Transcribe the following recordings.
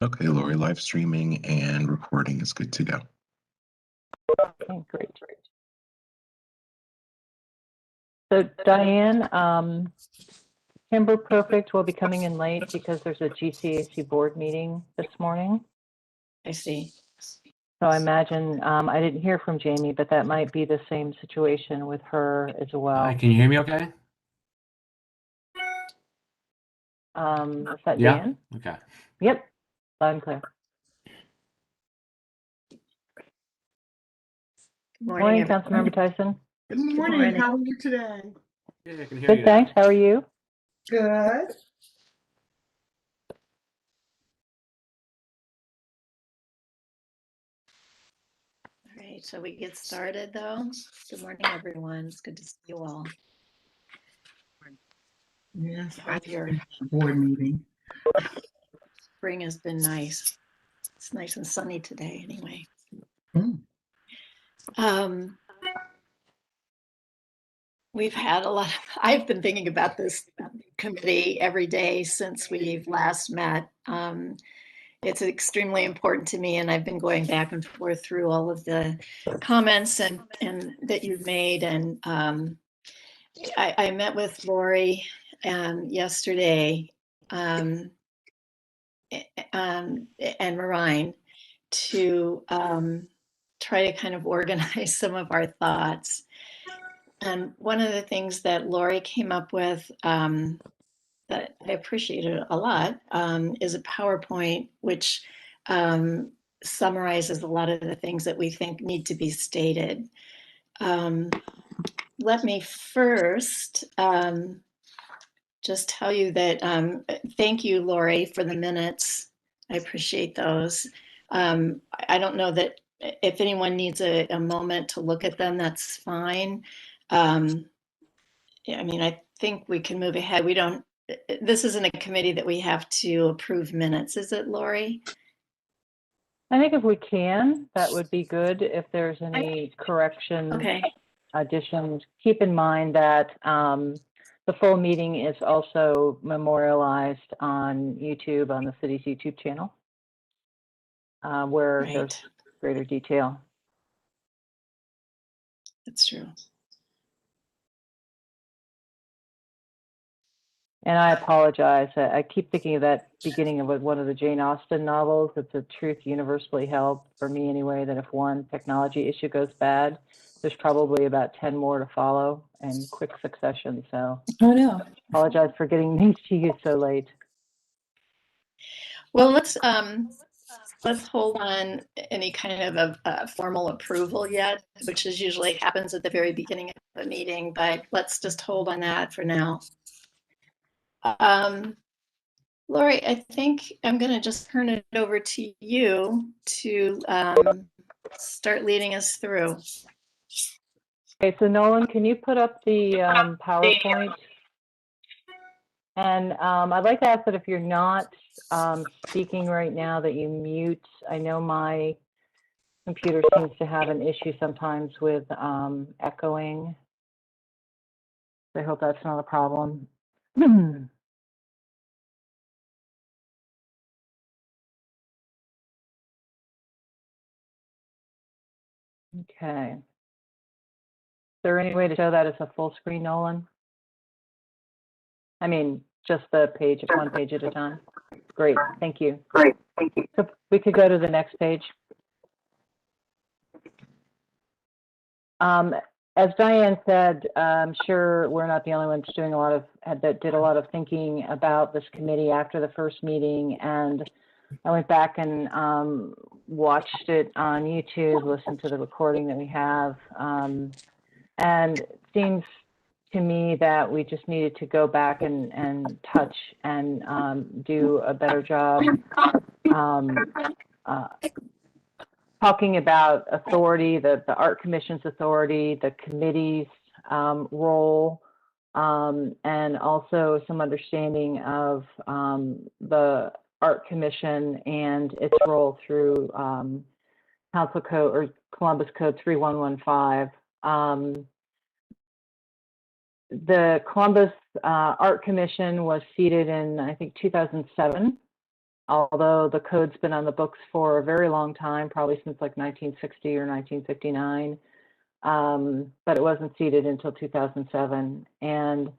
Okay, Lori, live streaming and recording is good to go. Okay, great. So Diane, Timber Perfect will be coming in late because there's a GCAC board meeting this morning. I see. So I imagine, I didn't hear from Jamie, but that might be the same situation with her as well. Hi, can you hear me okay? Is that Yeah? Dan? Okay. Yep, loud and clear. Good morning, Councilmember Tyson. Good morning. morning. How are you today? Yeah, I can hear Good, you. thanks. How are you? Good. All right, so we get started though. Good morning, everyone. It's good to see you all. Yes, I Hope your board meeting. spring has been nice. It's nice and sunny today anyway. We've had a lot I've been thinking about this committee every day since we've last met. It's extremely important to me, and I've been going back and forth through all of the comments and that you've made. And I met with Lori yesterday and Marine to try to kind of organize some of our thoughts. And one of the things that Lori came up with that I appreciated a lot is a PowerPoint which summarizes a lot of the things that we think need to be stated. Let me first just tell you that thank you, Lori, for the minutes. I appreciate those. I don't know that if anyone needs a moment to look at them, that's fine. Yeah, I mean, I think we can move ahead. This isn't a committee that we have to approve minutes, is it, Lori? I think if we can, that would be good. If there's any corrections, Okay. additions, keep in mind that the full meeting is also memorialized on YouTube, on the city's YouTube channel, where there's greater detail. That's true. And I apologize. I keep thinking of that beginning of one of the Jane Austen novels. It's a truth universally held, for me anyway, that if one technology issue goes bad, there's probably about 10 more to follow in quick succession. So oh no, apologize for getting these to you so late. Well, let's hold on any kind of a formal approval yet, which is usually happens at the very beginning of a meeting, but let's just hold on that for now. Lori, I think I'm going to just turn it over to you to start leading us through. Okay, so Nolan, can you put up the PowerPoint? And I'd like to ask that if you're not speaking right now, that you mute. I know my computer seems to have an issue sometimes with echoing. I hope that's not a problem. Okay. Is there any way to show that as a full screen, Nolan? I mean, just the page, one page at a time. Great, thank you. Great, thank you. So we could go to the next page. As Diane said, I'm sure we're not the only ones doing that did a lot of thinking about this committee after the first meeting, and I went back and watched it on YouTube, listened to the recording that we have, and it seems to me that we just needed to go back and touch and do a better job talking about authority, the Art Commission's authority, the committee's role, and also some understanding of the Art Commission and its role through Council Code or Columbus Code 3115. The Columbus Art Commission was seated in, I think, 2007. although the code's been on the books for a very long time, probably since like 1960 or 1959, but it wasn't seeded until 2007. And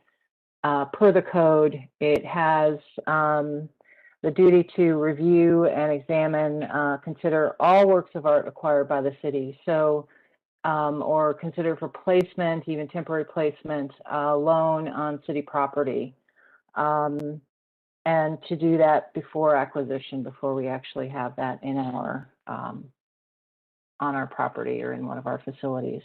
per the code, it has the duty to review and examine, consider all works of art acquired by the city. So, or consider for placement, even temporary placement, loan on city property. And to do that before acquisition, before we actually have that in our, on our property or in one of our facilities.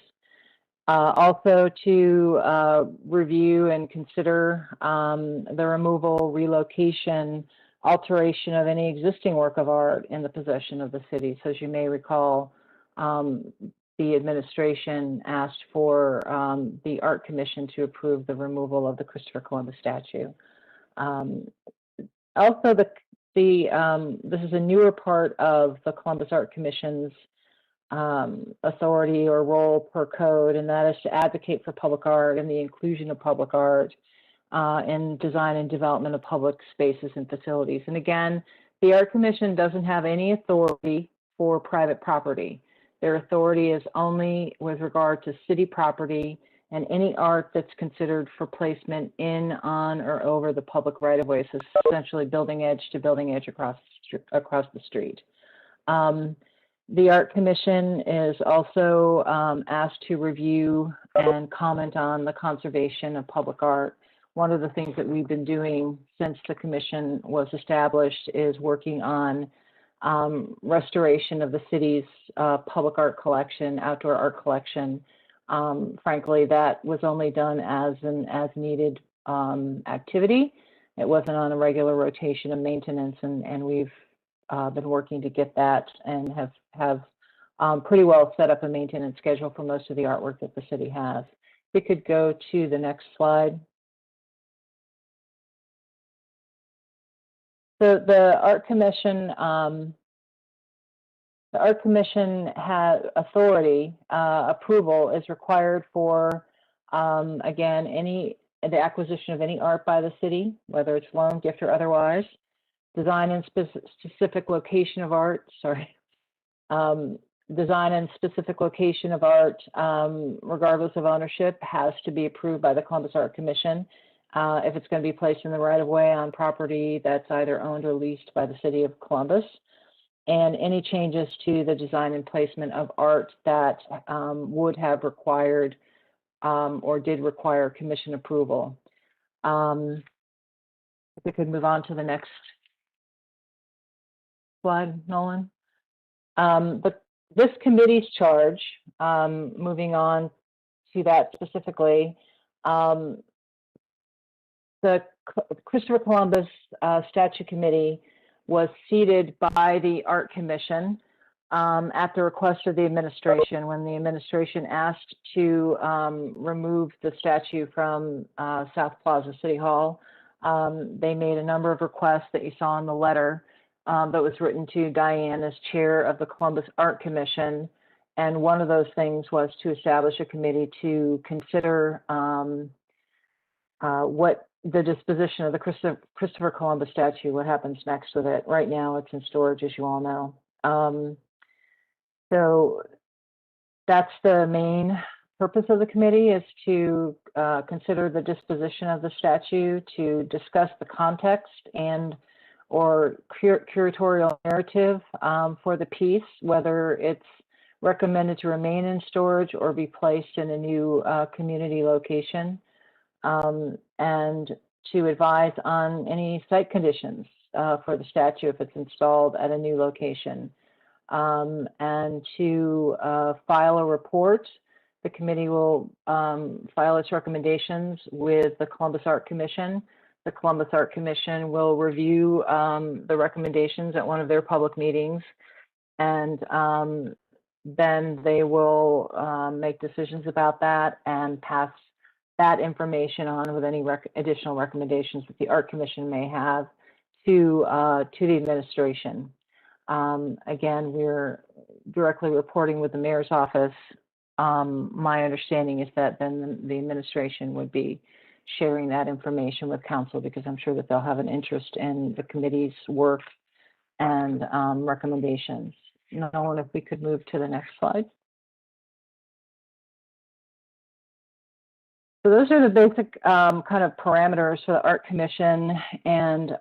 Also to review and consider the removal, relocation, alteration of any existing work of art in the possession of the city. So as you may recall, the administration asked for the Art Commission to approve the removal of the Christopher Columbus statue. Also, this is a newer part of the Columbus Art Commission's authority or role per code, and that is to advocate for public art and the inclusion of public art in design and development of public spaces and facilities. And again, the Art Commission doesn't have any authority for private property. Their authority is only with regard to city property and any art that's considered for placement in, on, or over the public right-of-way, so essentially building edge to building edge across the street. The Art Commission is also asked to review and comment on the conservation of public art. One of the things that we've been doing since the commission was established is working on restoration of the city's public art collection, outdoor art collection. Frankly, that was only done as an as-needed activity. It wasn't on a regular rotation of maintenance, and we've been working to get that and have pretty well set up a maintenance schedule for most of the artwork that the city has. We could go to the next slide. So the Art Commission has authority, approval is required for, again, the acquisition of any art by the city, whether it's loan, gift, or otherwise. Design and specific location of art, design and specific location of art, regardless of ownership, has to be approved by the Columbus Art Commission. If it's going to be placed in the right-of-way on property that's either owned or leased by the city of Columbus. And any changes to the design and placement of art that would have required or did require commission approval. If we could move on to the next slide, Nolan. But this committee's charge, moving on to that specifically, the Christopher Columbus Statue Committee was seated by the Art Commission at the request of the administration. When the administration asked to remove the statue from South Plaza City Hall, they made a number of requests that you saw in the letter that was written to Diane as chair of the Columbus Art Commission. And one of those things was to establish a committee to consider what the disposition of the Christopher Columbus statue, what happens next with it. Right now it's in storage, as you all know. So that's the main purpose of the committee, is to consider the disposition of the statue, to discuss the context and or curatorial narrative for the piece, whether it's recommended to remain in storage or be placed in a new community location. And to advise on any site conditions for the statue if it's installed at a new location. And to file a report. The committee will file its recommendations with the Columbus Art Commission. The Columbus Art Commission will review the recommendations at one of their public meetings, and then they will make decisions about that and pass that information on with any additional recommendations that the Art Commission may have to the administration. Again, we're directly reporting with the mayor's office. My understanding is that then the administration would be sharing that information with council, because I'm sure that they'll have an interest in the committee's work and recommendations. Nolan, if we could move to the next slide. So those are the basic kind of parameters for the Art Commission and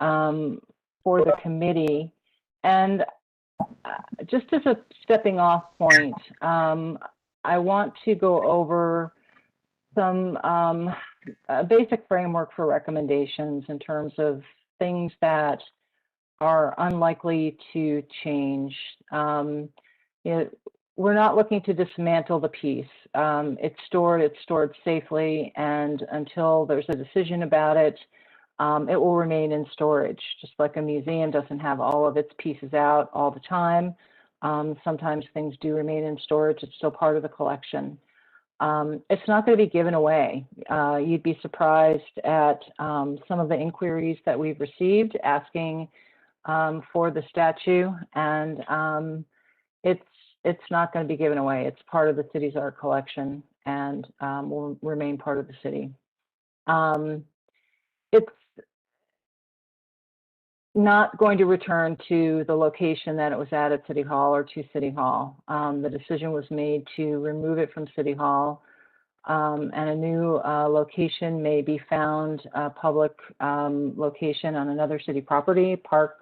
for the committee. And just as a stepping off point, I want to go over some basic framework for recommendations in terms of things that are unlikely to change. We're not looking to dismantle the piece. It's stored safely, and until there's a decision about it, it will remain in storage. Just like a museum doesn't have all of its pieces out all the time. Sometimes things do remain in storage. It's still part of the collection. It's not going to be given away. You'd be surprised at some of the inquiries that we've received asking for the statue, and it's not going to be given away. It's part of the city's art collection and will remain part of the city. It's not going to return to the location that it was at City Hall or to City Hall. The decision was made to remove it from City Hall, and a new location may be found, a public location on another city property, park,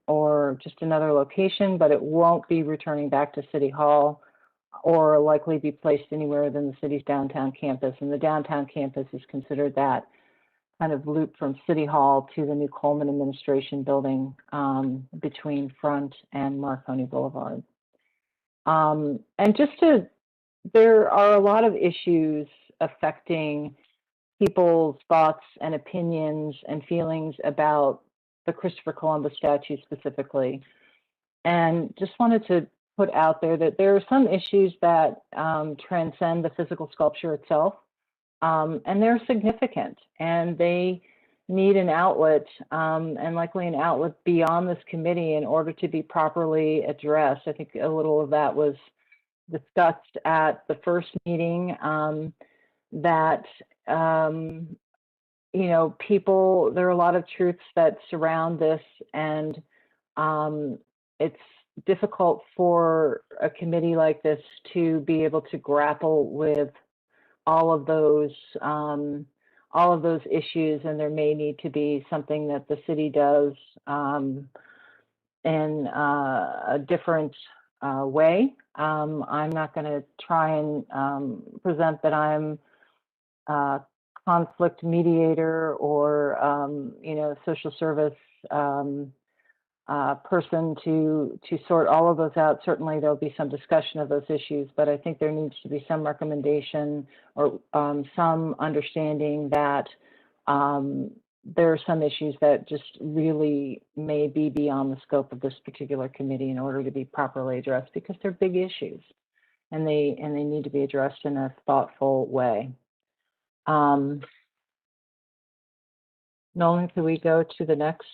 or just another location, but it won't be returning back to City Hall or likely be placed anywhere within the city's downtown campus. And the downtown campus is considered that kind of loop from City Hall to the new Coleman Administration Building between Front and Marconi Boulevard. And there are a lot of issues affecting people's thoughts and opinions and feelings about the Christopher Columbus statue specifically. And just wanted to put out there that there are some issues that transcend the physical sculpture itself, and they're significant, and they need an outlet, and likely an outlet beyond this committee in order to be properly addressed. I think a little of that was discussed at the first meeting, that you know, there are a lot of truths that surround this, and it's difficult for a committee like this to be able to grapple with all of those issues, and there may need to be something that the city does in a different way. I'm not going to try and present that I'm conflict mediator or you know, social service person to sort all of those out. Certainly there'll be some discussion of those issues, but I think there needs to be some recommendation or some understanding that there are some issues that just really may be beyond the scope of this particular committee in order to be properly addressed, because they're big issues and they need to be addressed in a thoughtful way. Nolan, can we go to the next?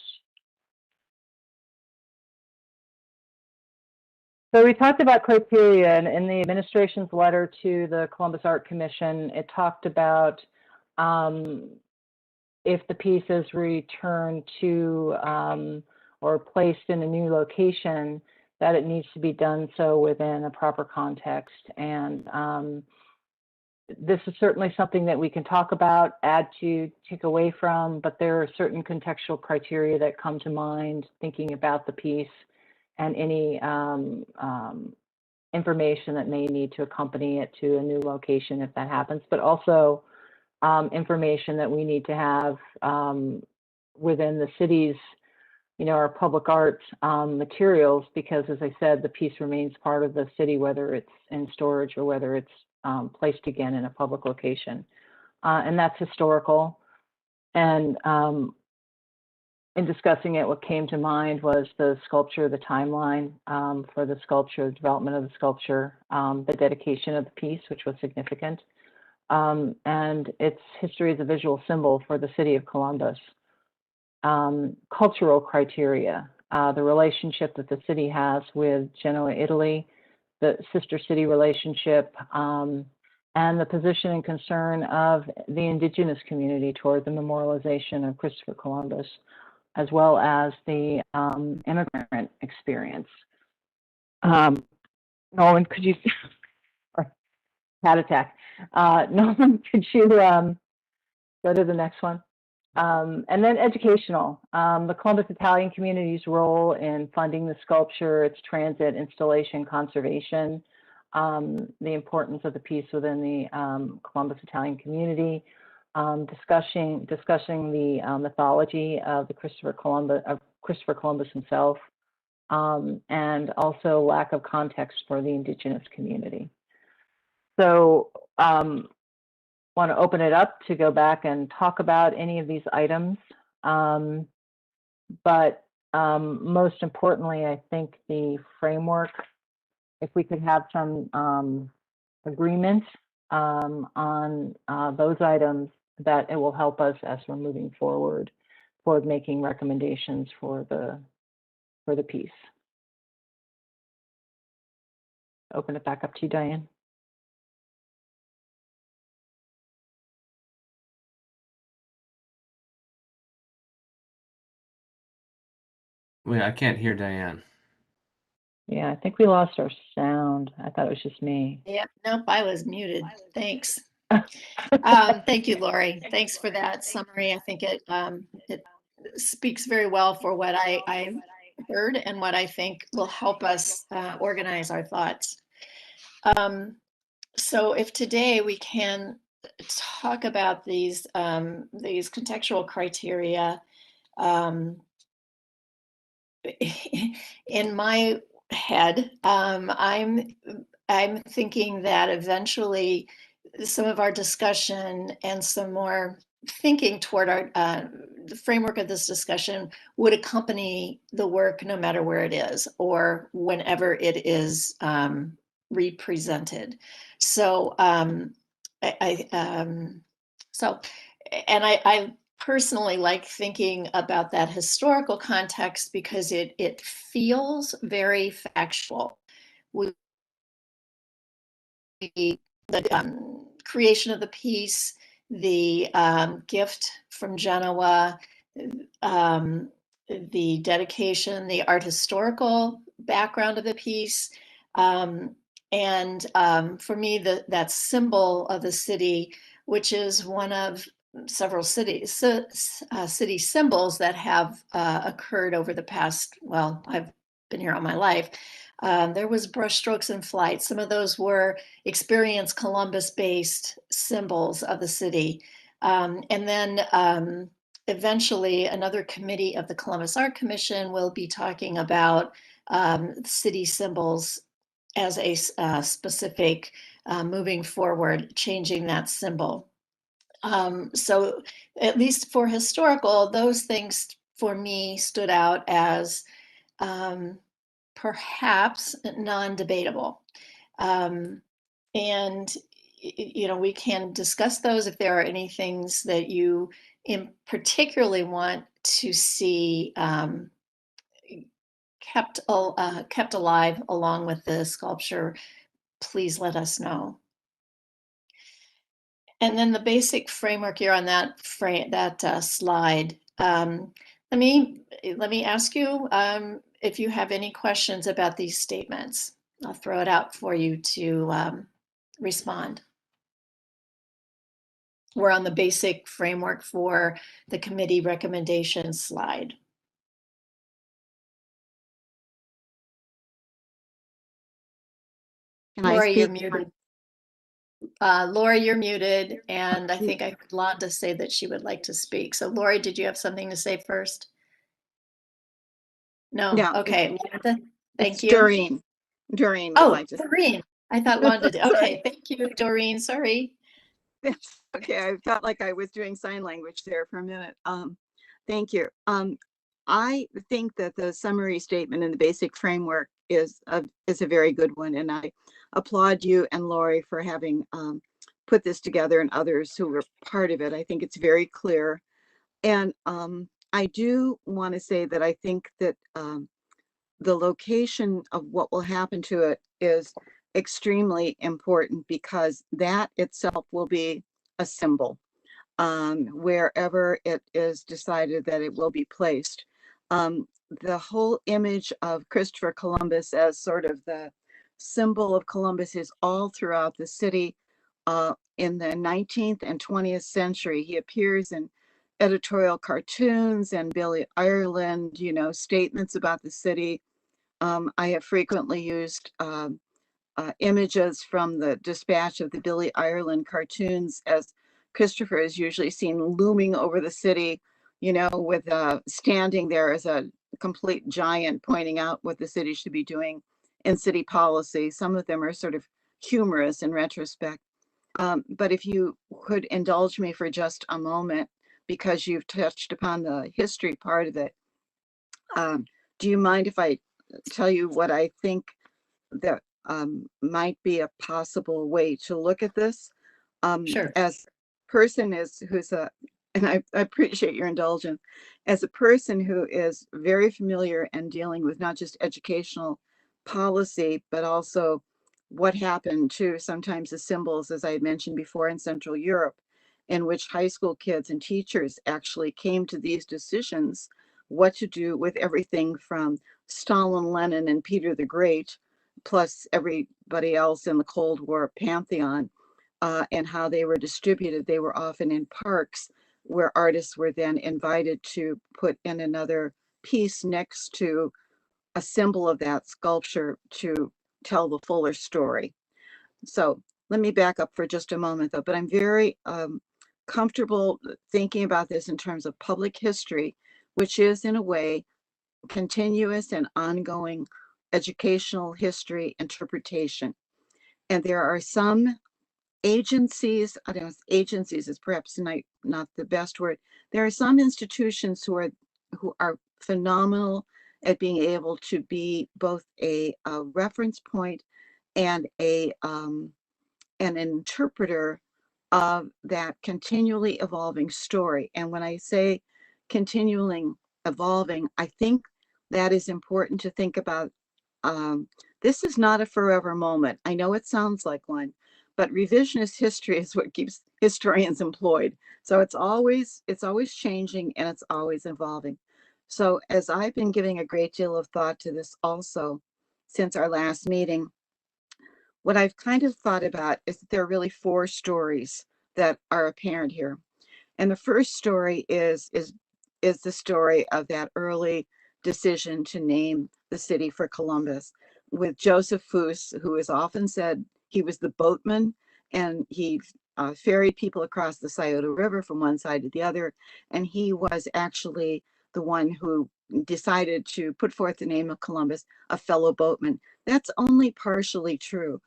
So we talked about criteria, and in the administration's letter to the Columbus Art Commission, it talked about if the piece is returned to or placed in a new location, that it needs to be done so within a proper context. And this is certainly something that we can talk about, add to, take away from, but there are certain contextual criteria that come to mind thinking about the piece and any information that may need to accompany it to a new location if that happens, but also information that we need to have within the city's, you know, our public art materials, because as I said, the piece remains part of the city, whether it's in storage or whether it's placed again in a public location. And that's historical. And in discussing it, what came to mind was the sculpture, the timeline for the sculpture, development of the sculpture, the dedication of the piece, which was significant, and its history as a visual symbol for the city of Columbus. Cultural criteria, the relationship that the city has with Genoa, Italy, the sister city relationship, and the position and concern of the indigenous community toward the memorialization of Christopher Columbus. as well as the immigrant experience. Nolan, could you, or cat attack. Nolan, could you go to the next one? And then educational, the Columbus Italian community's role in funding the sculpture, its transit, installation, conservation, the importance of the piece within the Columbus Italian community, discussing the mythology of the Christopher Columbus himself, and also lack of context for the Indigenous community. So want to open it up to go back and talk about any of these items. But most importantly, I think the framework, if we could have some agreement on those items, that it will help us as we're moving forward toward making recommendations for the piece. Open it back up to you, Diane. Wait, I can't hear Diane. Yeah, I think we lost our sound. I thought it was just me. Yep, nope, I was muted. Thanks. Thank you, Lori. Thanks for that summary. I think it speaks very well for what I heard and what I think will help us organize our thoughts. So if today we can talk about these contextual criteria, in my head, I'm thinking that eventually some of our discussion and some more thinking toward our the framework of this discussion would accompany the work no matter where it is or whenever it is represented. So I personally like thinking about that historical context because it feels very factual. The creation of the piece, the gift from Genoa, the dedication, the art historical background of the piece, and for me, that symbol of the city, which is one of several city symbols that have occurred over the past, well, I've been here all my life. There was brushstrokes in flight. Some of those were experience Columbus-based symbols of the city. And then eventually another committee of the Columbus Art Commission will be talking about city symbols as a specific moving forward, changing that symbol. So at least for historical, those things for me stood out as perhaps non-debatable. And, you know, we can discuss those if there are any things that you particularly want to see kept alive along with the sculpture. Please let us know. And then the basic framework here on that slide. Let me ask you if you have any questions about these statements. I'll throw it out for you to respond. We're on the basic framework for the committee recommendation slide. Lori, you're muted. Lori, you're muted, and I think I heard Londa say that she would like to speak. So Lori, did you have something to say first? No, Yeah, okay. Londa, thank you. Doreen. Doreen. Oh, Doreen. I thought Londa did. Okay, thank you, Doreen. Sorry. Okay, I felt like I was doing sign language there for a minute. Thank you. I think that the summary statement in the basic framework is a very good one, and I applaud you and Lori for having put this together and others who were part of it. I think it's very clear. And I do want to say that I think that the location of what will happen to it is extremely important because that itself will be a symbol wherever it is decided that it will be placed. The whole image of Christopher Columbus as sort of the symbol of Columbus is all throughout the city. In the 19th and 20th century, he appears in editorial cartoons and Billy Ireland, statements about the city. I have frequently used images from the dispatch of the Billy Ireland cartoons, as Christopher is usually seen looming over the city, with standing there as a complete giant pointing out what the city should be doing in city policy. Some of them are sort of humorous in retrospect. But if you could indulge me for just a moment, because you've touched upon the history part of it, do you mind if I tell you what I think that might be a possible way to look at this? Sure. As a person and I appreciate your indulgence, as a person who is very familiar and dealing with not just educational policy, but also what happened to sometimes the symbols, as I had mentioned before, in Central Europe, in which high school kids and teachers actually came to these decisions, what to do with everything from Stalin, Lenin, and Peter the Great, plus everybody else in the Cold War pantheon, and how they were distributed. They were often in parks where artists were then invited to put in another piece next to a symbol of that sculpture to tell the fuller story. So let me back up for just a moment, though, but I'm very comfortable thinking about this in terms of public history, which is in a way continuous and ongoing educational history interpretation. And there are some agencies, I don't know, agencies is perhaps not the best word. There are some institutions who are phenomenal at being able to be both a reference point and an interpreter of that continually evolving story. And when I say continually evolving, I think that is important to think about. This is not a forever moment. I know it sounds like one, but revisionist history is what keeps historians employed. So it's always changing and it's always evolving. So as I've been giving a great deal of thought to this also since our last meeting, what I've kind of thought about is that there are really four stories that are apparent here. And the first story is the story of that early decision to name the city for Columbus, with Joseph Foos, who is often said he was the boatman, and he ferried people across the Scioto River from one side to the other. And he was actually the one who decided to put forth the name of Columbus, a fellow boatman. That's only partially true.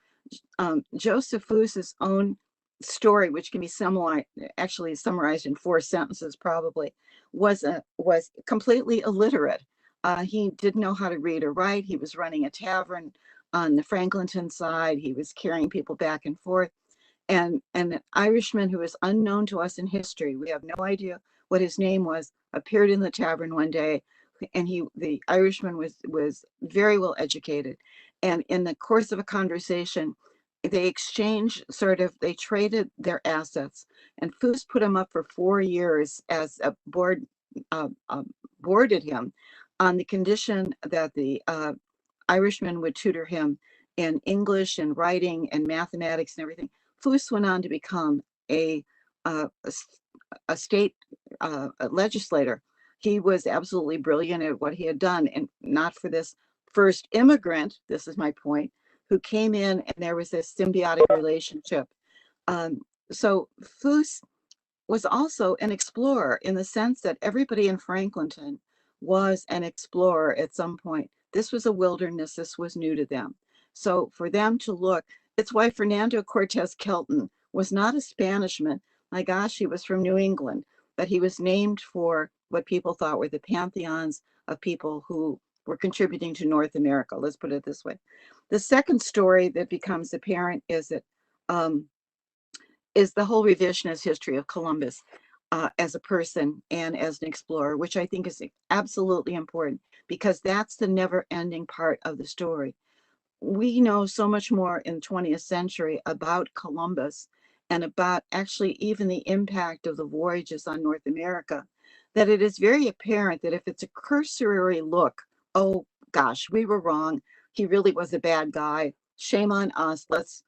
Joseph Foos's own story, which can be summarized in 4 sentences probably, was completely illiterate. He didn't know how to read or write. He was running a tavern on the Franklinton side. He was carrying people back and forth. And an Irishman who is unknown to us in history, we have no idea what his name was, appeared in the tavern one day, and the Irishman was very well educated. And in the course of a conversation, they they traded their assets, and Foos put him up for 4 years as a boarded him on the condition that the Irishman would tutor him in English and writing and mathematics and everything. Foos went on to become a state legislator. He was absolutely brilliant at what he had done, and not for this first immigrant, this is my point, who came in, and there was this symbiotic relationship. So Foos was also an explorer in the sense that everybody in Franklinton was an explorer at some point. This was a wilderness. This was new to them. So for them to look, it's why Fernando Cortez Kelton was not a Spanishman. My gosh, he was from New England, but he was named for what people thought were the pantheons of people who were contributing to North America. Let's put it this way. The second story that becomes apparent is that is the whole revisionist history of Columbus as a person and as an explorer, which I think is absolutely important because that's the never-ending part of the story. We know so much more in the 20th century about Columbus and about actually even the impact of the voyages on North America that it is very apparent that if it's a cursory look, oh gosh, we were wrong. He really was a bad guy. Shame on us. Let's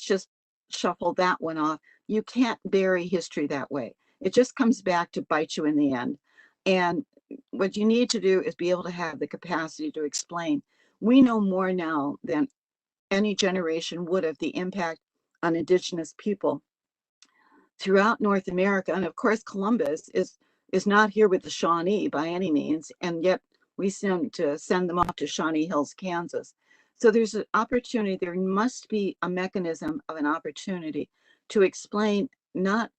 just shuffle that one off. You can't bury history that way. It just comes back to bite you in the end. And what you need to do is be able to have the capacity to explain. We know more now than any generation would have the impact on indigenous people throughout North America. And of course, Columbus is not here with the Shawnee by any means, and yet we seem to send them off to Shawnee Hills, Kansas. So there's an opportunity, there must be a mechanism of an opportunity to explain not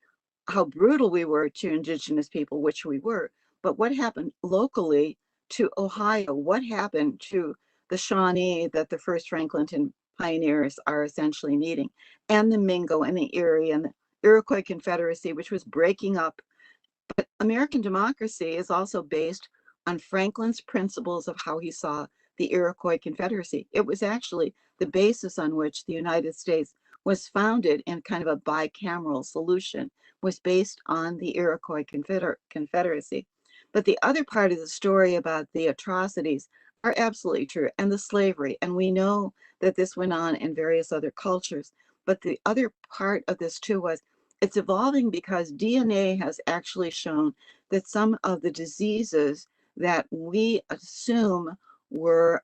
how brutal we were to indigenous people, which we were, but what happened locally to Ohio, what happened to the Shawnee that the first Franklinton pioneers are essentially needing, and the Mingo and the Erie and the Iroquois Confederacy, which was breaking up. But American democracy is also based on Franklin's principles of how he saw the Iroquois Confederacy. It was actually the basis on which the United States was founded, in kind of a bicameral solution, was based on the Iroquois Confederacy. But the other part of the story about the atrocities are absolutely true, and the slavery. And we know that this went on in various other cultures. But the other part of this too was it's evolving because DNA has actually shown that some of the diseases that we assume were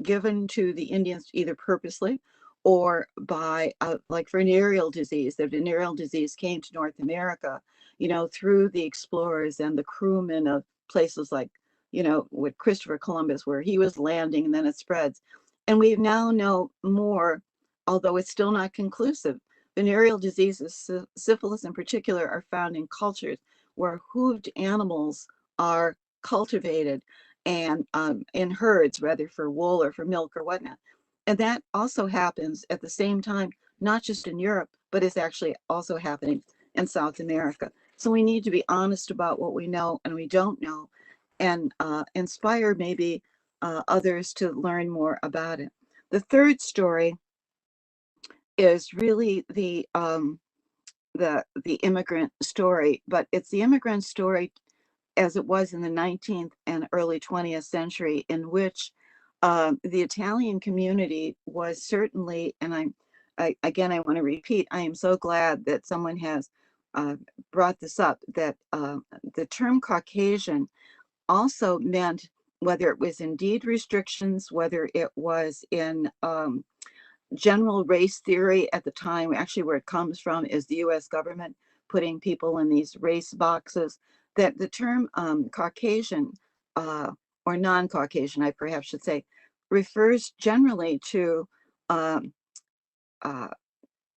given to the Indians either purposely or by, like venereal disease, the venereal disease came to North America, you know, through the explorers and the crewmen of places like, you know, with Christopher Columbus, where he was landing, and then it spreads. And we now know more, although it's still not conclusive. Venereal diseases, syphilis in particular, are found in cultures where hooved animals are cultivated and in herds, whether for wool or for milk or whatnot. And that also happens at the same time, not just in Europe, but is actually also happening in South America. So we need to be honest about what we know and we don't know, and inspire maybe others to learn more about it. The third story is really the immigrant story, but it's the immigrant story as it was in the 19th and early 20th century, in which the Italian community was certainly, and I want to repeat, I am so glad that someone has brought this up, that the term Caucasian also meant, whether it was in deed restrictions, whether it was in general race theory at the time, actually where it comes from is the US government putting people in these race boxes, that the term Caucasian or non-Caucasian, I perhaps should say, refers generally to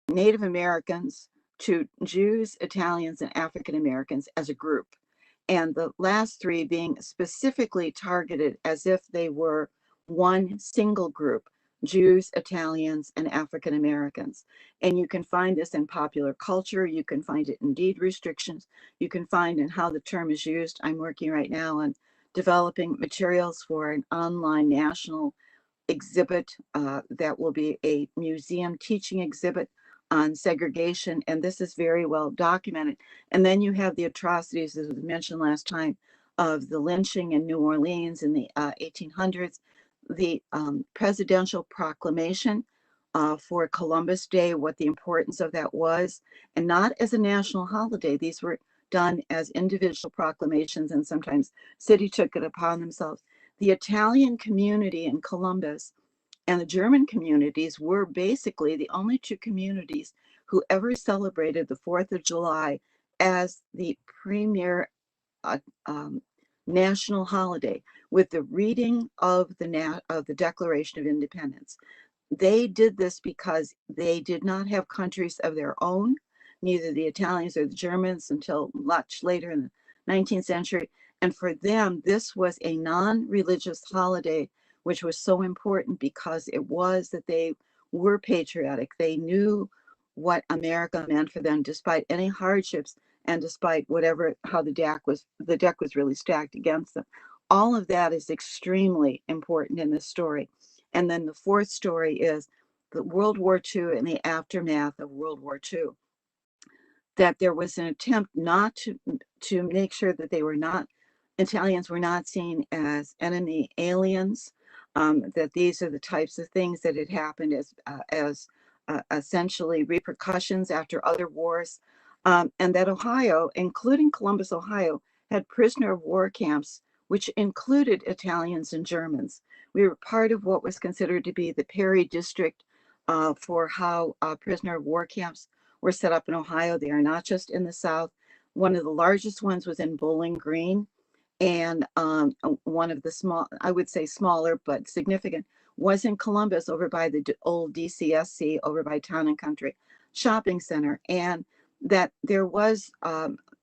Native Americans, to Jews, Italians, and African Americans as a group. And the last three being specifically targeted as if they were one single group: Jews, Italians, and African Americans. And you can find this in popular culture. You can find it in deed restrictions. You can find in how the term is used. I'm working right now on developing materials for an online national exhibit that will be a museum teaching exhibit on segregation, and this is very well documented. And then you have the atrocities, as was mentioned last time, of the lynching in New Orleans in the 1800s, the presidential proclamation for Columbus Day, what the importance of that was, and not as a national holiday. These were done as individual proclamations, and sometimes city took it upon themselves. The Italian community in Columbus and the German communities were basically the only two communities who ever celebrated the 4th of July as the premier national holiday, with the reading of the Declaration of Independence. They did this because they did not have countries of their own, neither the Italians or the Germans, until much later in the 19th century. And for them, this was a non-religious holiday, which was so important because it was that they were patriotic. They knew what America meant for them, despite any hardships and despite how the deck was really stacked against them. All of that is extremely important in this story. And then the fourth story is the World War II and the aftermath of World War II. That there was an attempt not to make sure that Italians were not seen as enemy aliens, that these are the types of things that had happened as essentially repercussions after other wars, and that Ohio, including Columbus, Ohio, had prisoner of war camps, which included Italians and Germans. We were part of what was considered to be the Perry District for how prisoner of war camps were set up in Ohio. They are not just in the South. One of the largest ones was in Bowling Green, and one of the small, I would say smaller but significant, was in Columbus over by the old DCSC over by Town and Country Shopping Center, and that there was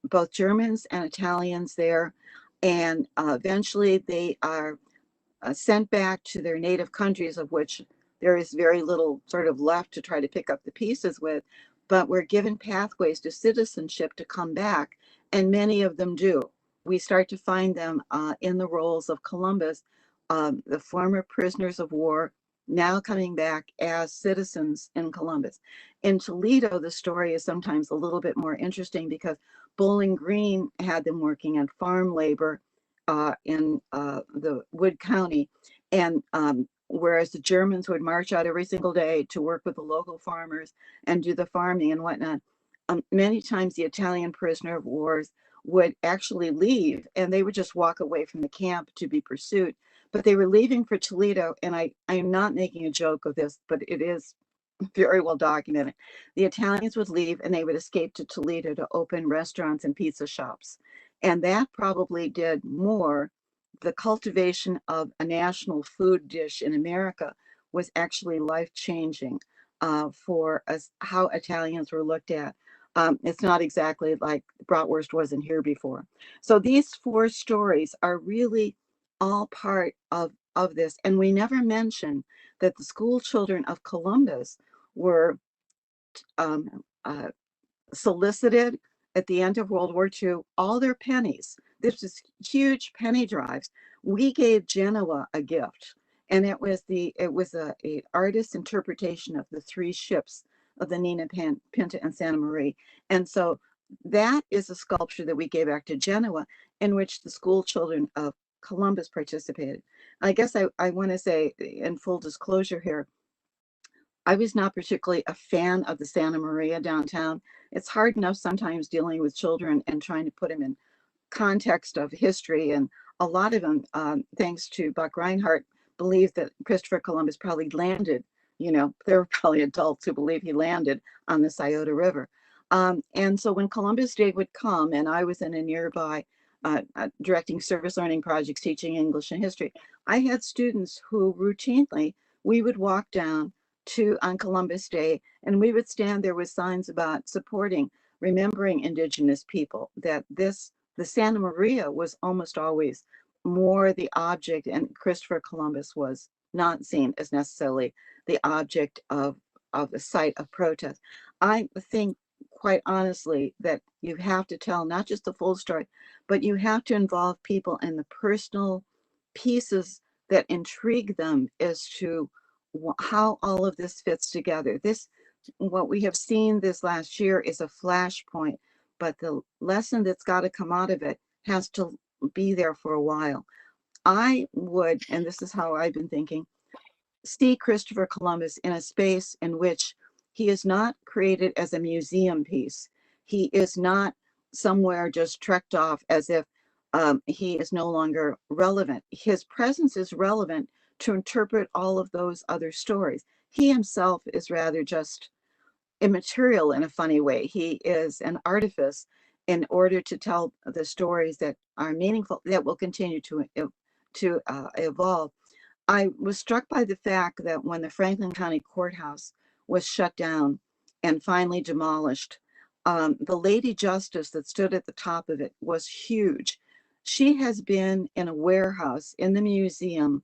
both Germans and Italians there, and eventually they are sent back to their native countries, of which there is very little sort of left to try to pick up the pieces with, but we're given pathways to citizenship to come back, and many of them do. We start to find them in the roles of Columbus, the former prisoners of war, now coming back as citizens in Columbus. In Toledo, the story is sometimes a little bit more interesting because Bowling Green had them working on farm labor in the Wood County, and whereas the Germans would march out every single day to work with the local farmers and do the farming and whatnot, many times the Italian prisoner of wars would actually leave, and they would just walk away from the camp to be pursued. But they were leaving for Toledo, and I am not making a joke of this, but it is very well documented. The Italians would leave and they would escape to Toledo to open restaurants and pizza shops. And that probably did more. The cultivation of a national food dish in America was actually life-changing for us, how Italians were looked at. It's not exactly like bratwurst wasn't here before. So these four stories are really all part of this. And we never mention that the school children of Columbus were solicited at the end of World War II, all their pennies. This was huge penny drives. We gave Genoa a gift, and it was a artist's interpretation of the three ships of the Nina, Pinta, and Santa Maria. And so that is a sculpture that we gave back to Genoa, in which the school children of Columbus participated. I guess I want to say, in full disclosure here, I was not particularly a fan of the Santa Maria downtown. It's hard enough sometimes dealing with children and trying to put them in context of history. And a lot of them, thanks to Buck Reinhardt, believe that Christopher Columbus probably landed, there were probably adults who believe he landed on the Scioto River. And so when Columbus Day would come, and I was in a nearby directing service learning projects, teaching English and history, I had students who routinely, we would walk down on Columbus Day, and we would stand there with signs about supporting, remembering Indigenous people, that the Santa Maria was almost always more the object, and Christopher Columbus was not seen as necessarily the object of a site of protest. I think, quite honestly, that you have to tell not just the full story, but you have to involve people in the personal pieces that intrigue them as to how all of this fits together. What we have seen this last year is a flashpoint, but the lesson that's got to come out of it has to be there for a while. I would, and this is how I've been thinking, see Christopher Columbus in a space in which he is not created as a museum piece. He is not somewhere just trekked off as if he is no longer relevant. His presence is relevant to interpret all of those other stories. He himself is rather just immaterial in a funny way. He is an artifice in order to tell the stories that are meaningful, that will continue to evolve. I was struck by the fact that when the Franklin County Courthouse was shut down and finally demolished, the Lady Justice that stood at the top of it was huge. She has been in a warehouse in the museum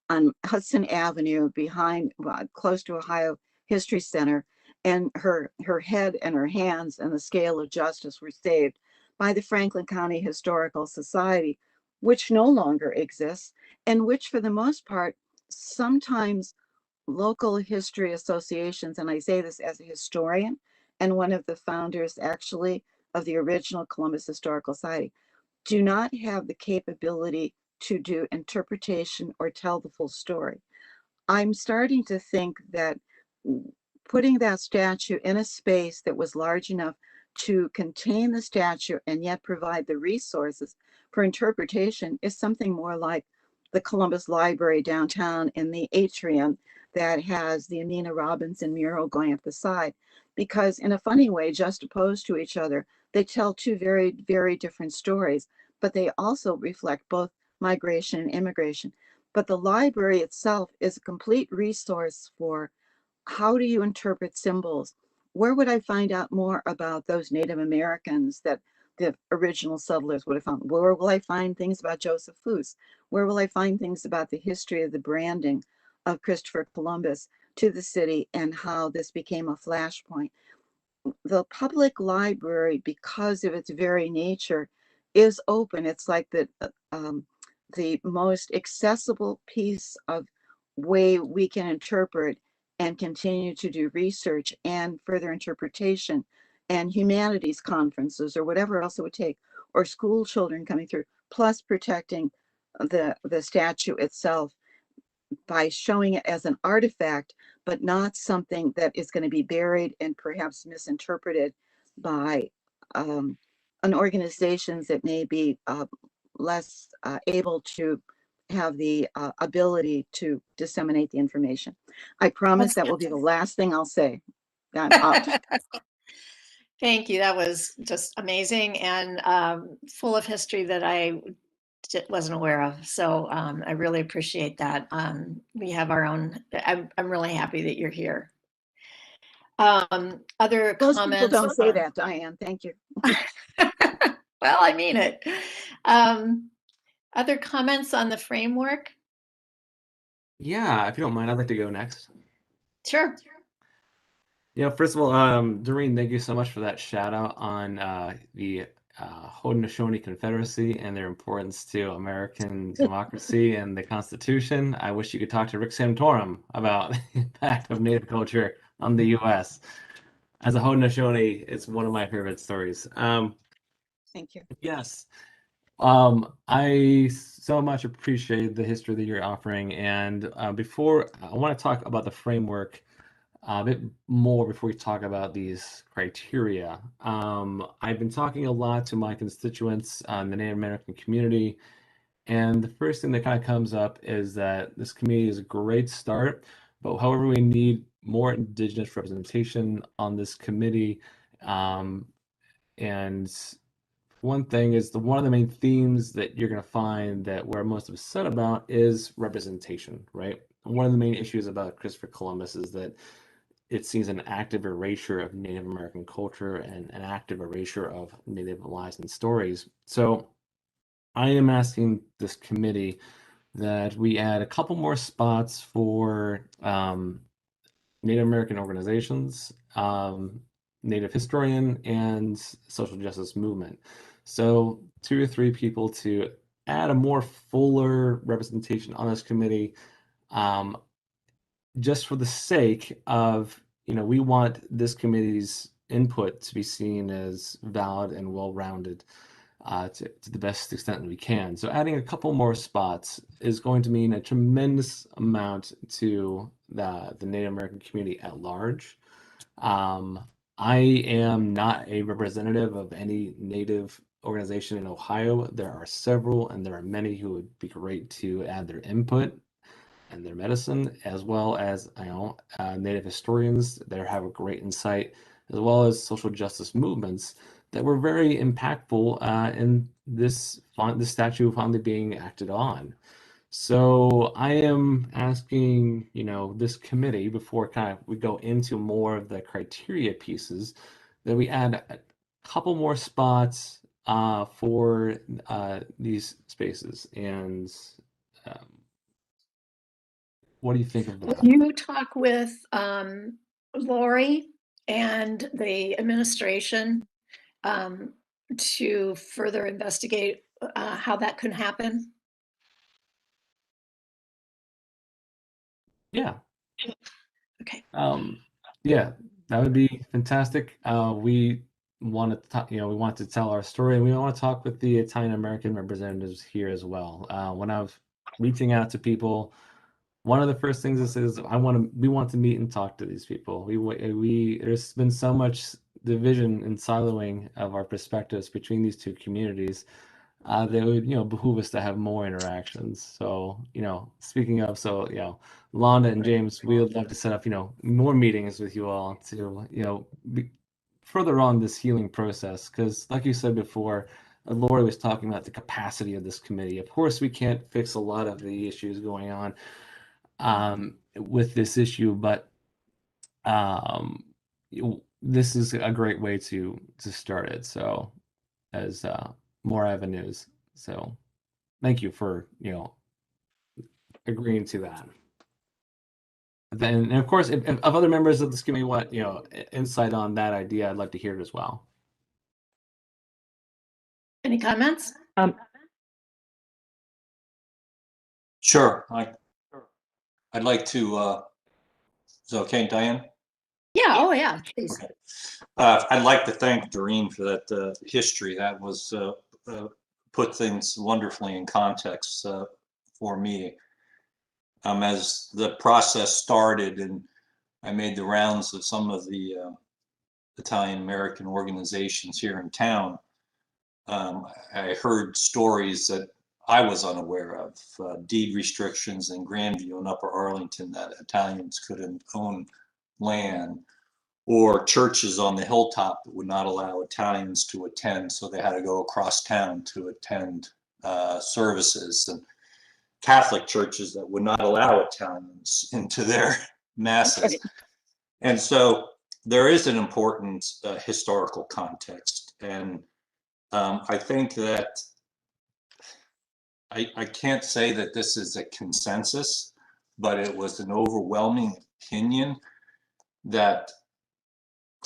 on Hudson Avenue behind, close to Ohio History Center, and her head and her hands and the scale of justice were saved by the Franklin County Historical Society, which no longer exists, and which for the most part, sometimes local history associations, and I say this as a historian and one of the founders actually of the original Columbus Historical Society do not have the capability to do interpretation or tell the full story. I'm starting to think that putting that statue in a space that was large enough to contain the statue and yet provide the resources for interpretation is something more like the Columbus Library downtown in the atrium that has the Amina Robinson mural going up the side. Because in a funny way, juxtaposed to each other, they tell two very, very different stories, but they also reflect both migration and immigration. But the library itself is a complete resource for how do you interpret symbols? Where would I find out more about those Native Americans that the original settlers would have found? Where will I find things about Joseph Foos? Where will I find things about the history of the branding of Christopher Columbus to the city and how this became a flashpoint? The public library, because of its very nature, is open. It's like the most accessible piece of way we can interpret and continue to do research and further interpretation and humanities conferences or whatever else it would take, or school children coming through, plus protecting the statue itself by showing it as an artifact, but not something that is going to be buried and perhaps misinterpreted by an organizations that may be less able to have the ability to disseminate the information. I promise that will be the last thing I'll say. I'm out. Thank you. That was just amazing and full of history that I wasn't aware of. So I really appreciate that. We have our own, I'm really happy that you're here. Other Most comments? people don't say that, Diane. Thank you. Well, I mean it. Other comments on the framework? Yeah, if you don't mind, I'd like to go next. Sure. First of all, Doreen, thank you so much for that shout out on the Haudenosaunee Confederacy and their importance to American democracy and the Constitution. I wish you could talk to Rick Santorum about the impact of Native culture on the U.S. As a Haudenosaunee, it's one of my favorite stories. Thank you. Yes. I so much appreciate the history that you're offering. And before I want to talk about the framework a bit more before we talk about these criteria. I've been talking a lot to my constituents in the Native American community, and the first thing that kind of comes up is that this committee is a great start, but however, we need more Indigenous representation on this committee. And one thing is one of the main themes that you're going to find that we're most upset about is representation, right? One of the main issues about Christopher Columbus is that it sees an active erasure of Native American culture and an active erasure of Native lives and stories. So I am asking this committee that we add a couple more spots for Native American organizations, Native historian, and social justice movement. So 2 or 3 people to add a more fuller representation on this committee, just for the sake of, we want this committee's input to be seen as valid and well-rounded to the best extent we can. So adding a couple more spots is going to mean a tremendous amount to the Native American community at large. I am not a representative of any Native organization in Ohio. There are several, and there are many who would be great to add their input and their medicine, as well as Native historians that have a great insight, as well as social justice movements that were very impactful in this statute finally being acted on. So I am asking, this committee, before we go into more of the criteria pieces, that we add a couple more spots for these spaces. And what do you think of that? Will you talk with Lori and the administration to further investigate how that could happen? Yeah. Okay. Yeah, that would be fantastic. We wanted to talk, we want to tell our story, and we want to talk with the Italian American representatives here as well. When I was reaching out to people, one of the first things is we want to meet and talk to these people. There's been so much division and siloing of our perspectives between these two communities that it would behoove us to have more interactions. So speaking of, Londa and James, we would love to set up more meetings with you all to further on this healing process, because like you said before, Lori was talking about the capacity of this committee. Of course, we can't fix a lot of the issues going on with this issue, but this is a great way to start it. So as more avenues. So thank you for agreeing to that. Then, and of course, if other members of this committee want insight on that idea, I'd like to hear it as well. Any comments? Sure. I'd like to, is it okay, Diane? Yeah, oh yeah, please. Okay. I'd like to thank Doreen for that history. That was put things wonderfully in context for me. As the process started and I made the rounds of some of the Italian American organizations here in town, I heard stories that I was unaware of, deed restrictions in Grandview and Upper Arlington that Italians couldn't own land, or churches on the hilltop that would not allow Italians to attend, so they had to go across town to attend services, and Catholic churches that would not allow Italians into their masses. And so there is an important historical context, and I think that I can't say that this is a consensus, but it was an overwhelming opinion that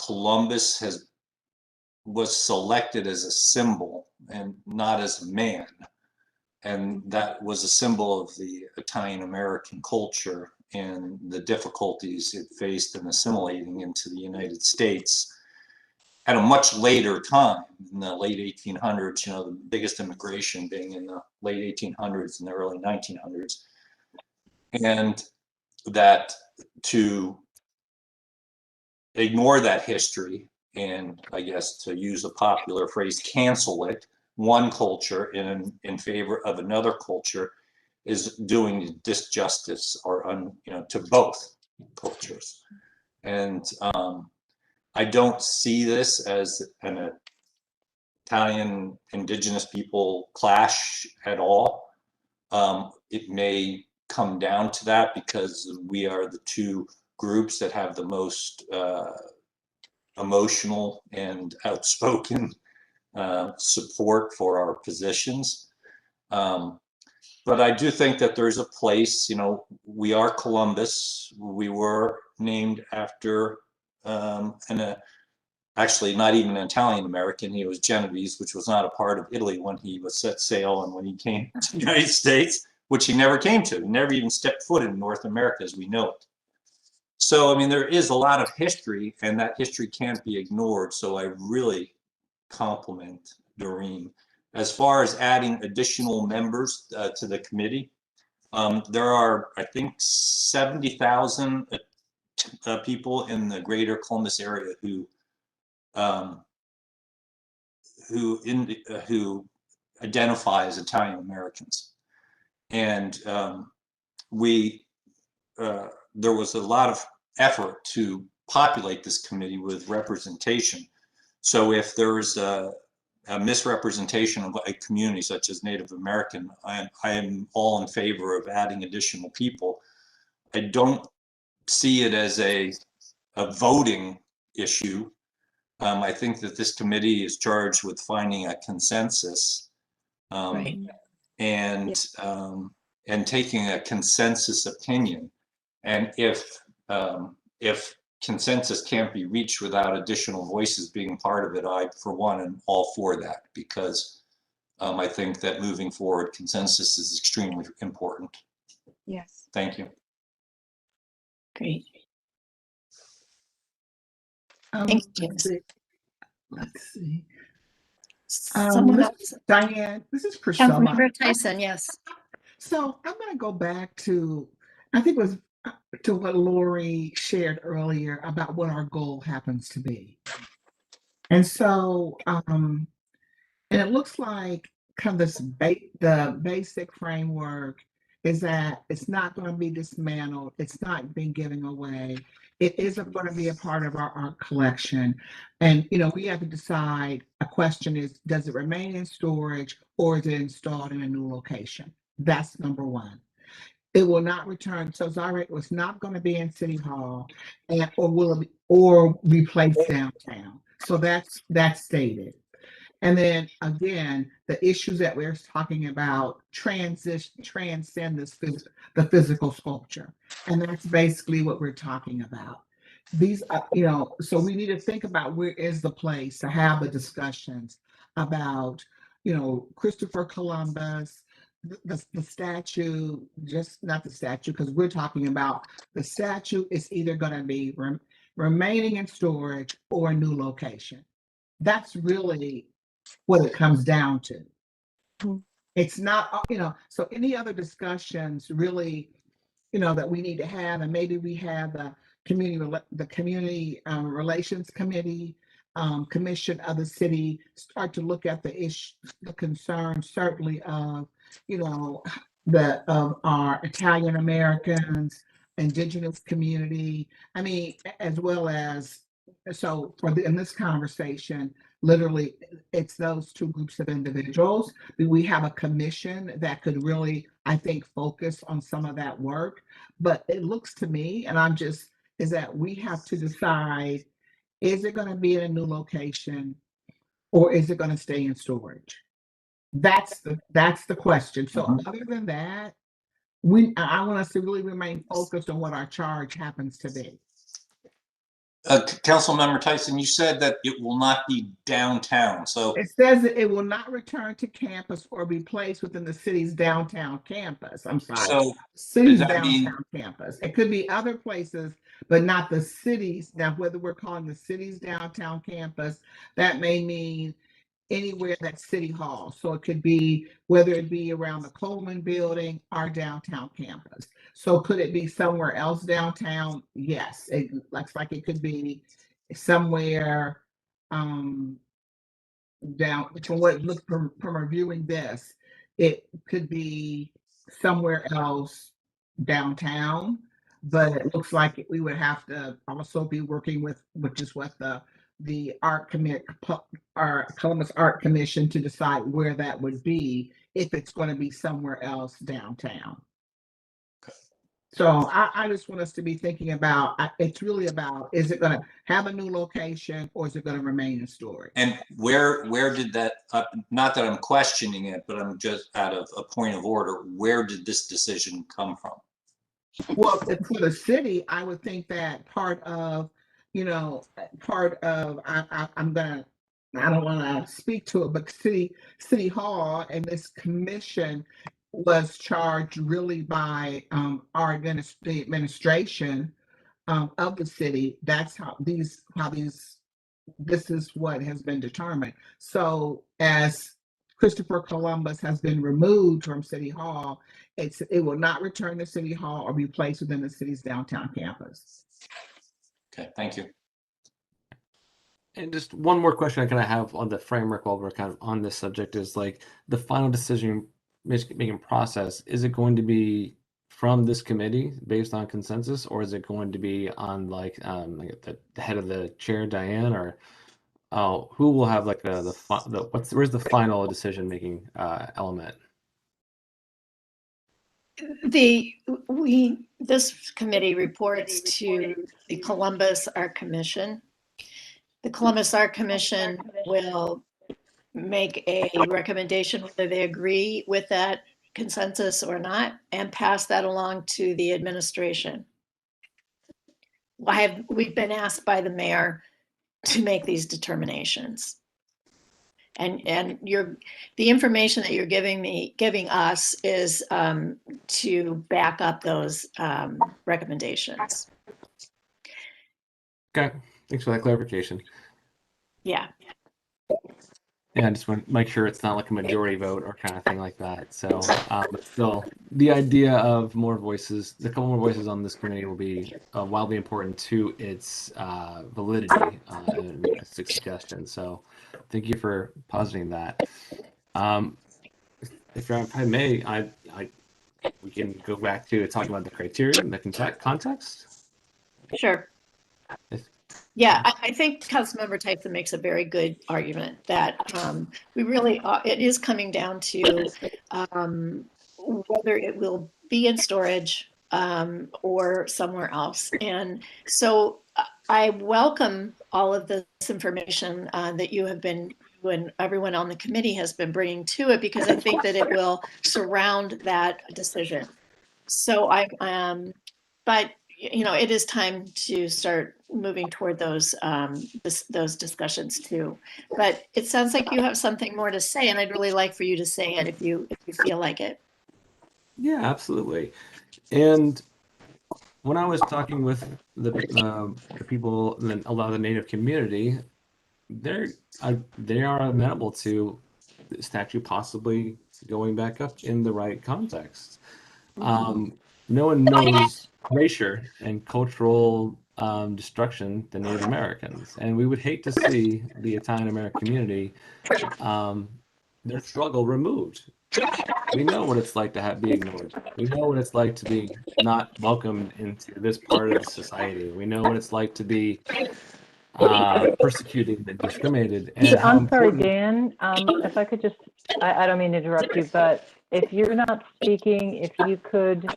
Columbus was selected as a symbol and not as a man. And that was a symbol of the Italian American culture and the difficulties it faced in assimilating into the United States at a much later time, in the late 1800s, the biggest immigration being in the late 1800s and the early 1900s. And that to ignore that history, and I guess to use a popular phrase, cancel it, one culture in favor of another culture, is doing disjustice to both cultures. And I don't see this as an Italian indigenous people clash at all. It may come down to that because we are the two groups that have the most emotional and outspoken support for our positions. But I do think that there's a place, we are Columbus. We were named after actually not even an Italian American. He was Genovese, which was not a part of Italy when he was set sail and when he came to the United States, which he never came to. He never even stepped foot in North America as we know it. So, I mean, there is a lot of history, and that history can't be ignored. So I really compliment Doreen. As far as adding additional members to the committee, there are, I think, 70,000 people in the greater Columbus area who identify as Italian Americans, and there was a lot of effort to populate this committee with representation. So if there's a misrepresentation of a community such as Native American, I am all in favor of adding additional people. I don't see it as a voting issue. I think that this committee is charged with finding a consensus, Right. and taking a consensus opinion. And if consensus can't be reached without additional voices being part of it, I, for one, am all for that, because I think that moving forward, consensus is extremely important. Yes. Thank you. Great. Thank you, James. Let's see. Someone This else, is Diane, this is Priscilla. Councilmember Tyson, yes. So I'm going to go back to, I think it was to what Lori shared earlier about what our goal happens to be. And so, and it looks like kind of this the basic framework is that it's not going to be dismantled. It's not being given away. It isn't going to be a part of our art collection. And, you know, we have to decide, a question is, does it remain in storage or is it installed in a new location? That's number one. It will not return. So Zara, it was not going to be in City Hall, and or will it be, or replace downtown. So that's stated. And then again, the issues that we're talking about transcend the physical sculpture, and that's basically what we're talking about. These, you know, so we need to think about where is the place to have the discussions about, you know, Christopher Columbus, the statue, just not the statue, because we're talking about the statue is either going to be remaining in storage or a new location. That's really what it comes down to. It's not, you know, so any other discussions really, you know, that we need to have, and maybe we have the community relations committee, commission of the city start to look at the issue, the concerns certainly of, you know, of our Italian Americans, indigenous community. I mean, as well as, so in this conversation, literally, it's those two groups of individuals. We have a commission that could really, I think, focus on some of that work. But it looks to me, and is that we have to decide, is it going to be in a new location or is it going to stay in storage? That's the question. So other than that, I want us to really remain focused on what our charge happens to be. Councilmember Tyson, you said that it will not be downtown, so. It says that it will not return to campus or be placed within the city's downtown campus. I'm sorry. So City's does that mean- downtown campus. It could be other places, but not the cities. Now, whether we're calling the city's downtown campus, that may mean anywhere that's City Hall. So it could be, whether it be around the Coleman building, our downtown campus. So could it be somewhere else downtown? Yes. It looks like it could be somewhere down, from what looked from reviewing this, it could be somewhere else downtown, but it looks like we would have to also be working with, which is what the art commit, our Columbus Art Commission, to decide where that would be, if it's going to be somewhere else downtown. So I just want us to be thinking about, it's really about, is it going to have a new location or is it going to remain in storage? And where did that, not that I'm questioning it, but I'm just out of a point of order, where did this decision come from? Well, for the city, I would think that part of, you know, I don't want to speak to it, but City Hall and this commission was charged really by the administration of the city. That's this is what has been determined. So as Christopher Columbus has been removed from City Hall, it will not return to City Hall or be placed within the city's downtown campus. Okay, thank you. And just one more question I kind of have on the framework while we're kind of on this subject is like the final decision making process. Is it going to be from this committee based on consensus, or is it going to be on like the head of the chair, Diane, or who will have like where's the final decision making element? This committee reports to the Columbus Art Commission. The Columbus Art Commission will make a recommendation whether they agree with that consensus or not, and pass that along to the administration. We've been asked by the mayor to make these determinations. And the information that you're giving us is to back up those recommendations. Okay, thanks for that clarification. Yeah. Yeah, I just want to make sure it's not like a majority vote or kind of thing like that. So, but still, the idea of more voices, a couple more voices on this committee will be wildly important to its validity and suggestion. So, thank you for positing that. If I may, we can go back to talking about the criteria and the context. Sure. If- Yeah, I think Councilmember Tyson makes a very good argument that we really are, it is coming down to whether it will be in storage or somewhere else. And so I welcome all of this information that you have been, and everyone on the committee has been bringing to it, because I think that it will surround that decision. So but you know, it is time to start moving toward those those discussions too. But it sounds like you have something more to say, and I'd really like for you to say it if you feel like it. Yeah, absolutely. And when I was talking with the people, a lot of the Native community, they are amenable to the statue possibly going back up in the right context. No one knows racial and cultural destruction than Native Americans, and we would hate to see the Italian American community their struggle removed. We know what it's like to be ignored. We know what it's like to be not welcomed into this part of the society. We know what it's like to be persecuted and discriminated. And how I'm sorry, important. Dan, if I could just, I don't mean to interrupt you, but if you're not speaking, if you could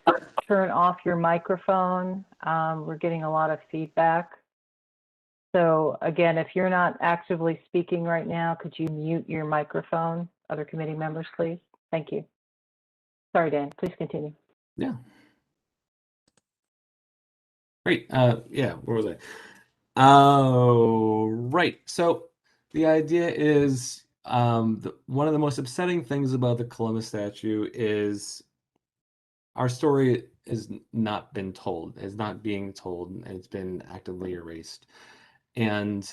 turn off your microphone, we're getting a lot of feedback. So again, if you're not actively speaking right now, could you mute your microphone? Other committee members, please. Thank you. Sorry, Dan, please continue. Yeah. Great. Yeah, where was I? Oh, right. So the idea is one of the most upsetting things about the Columbus statue is our story has not been told, is not being told, and it's been actively erased. And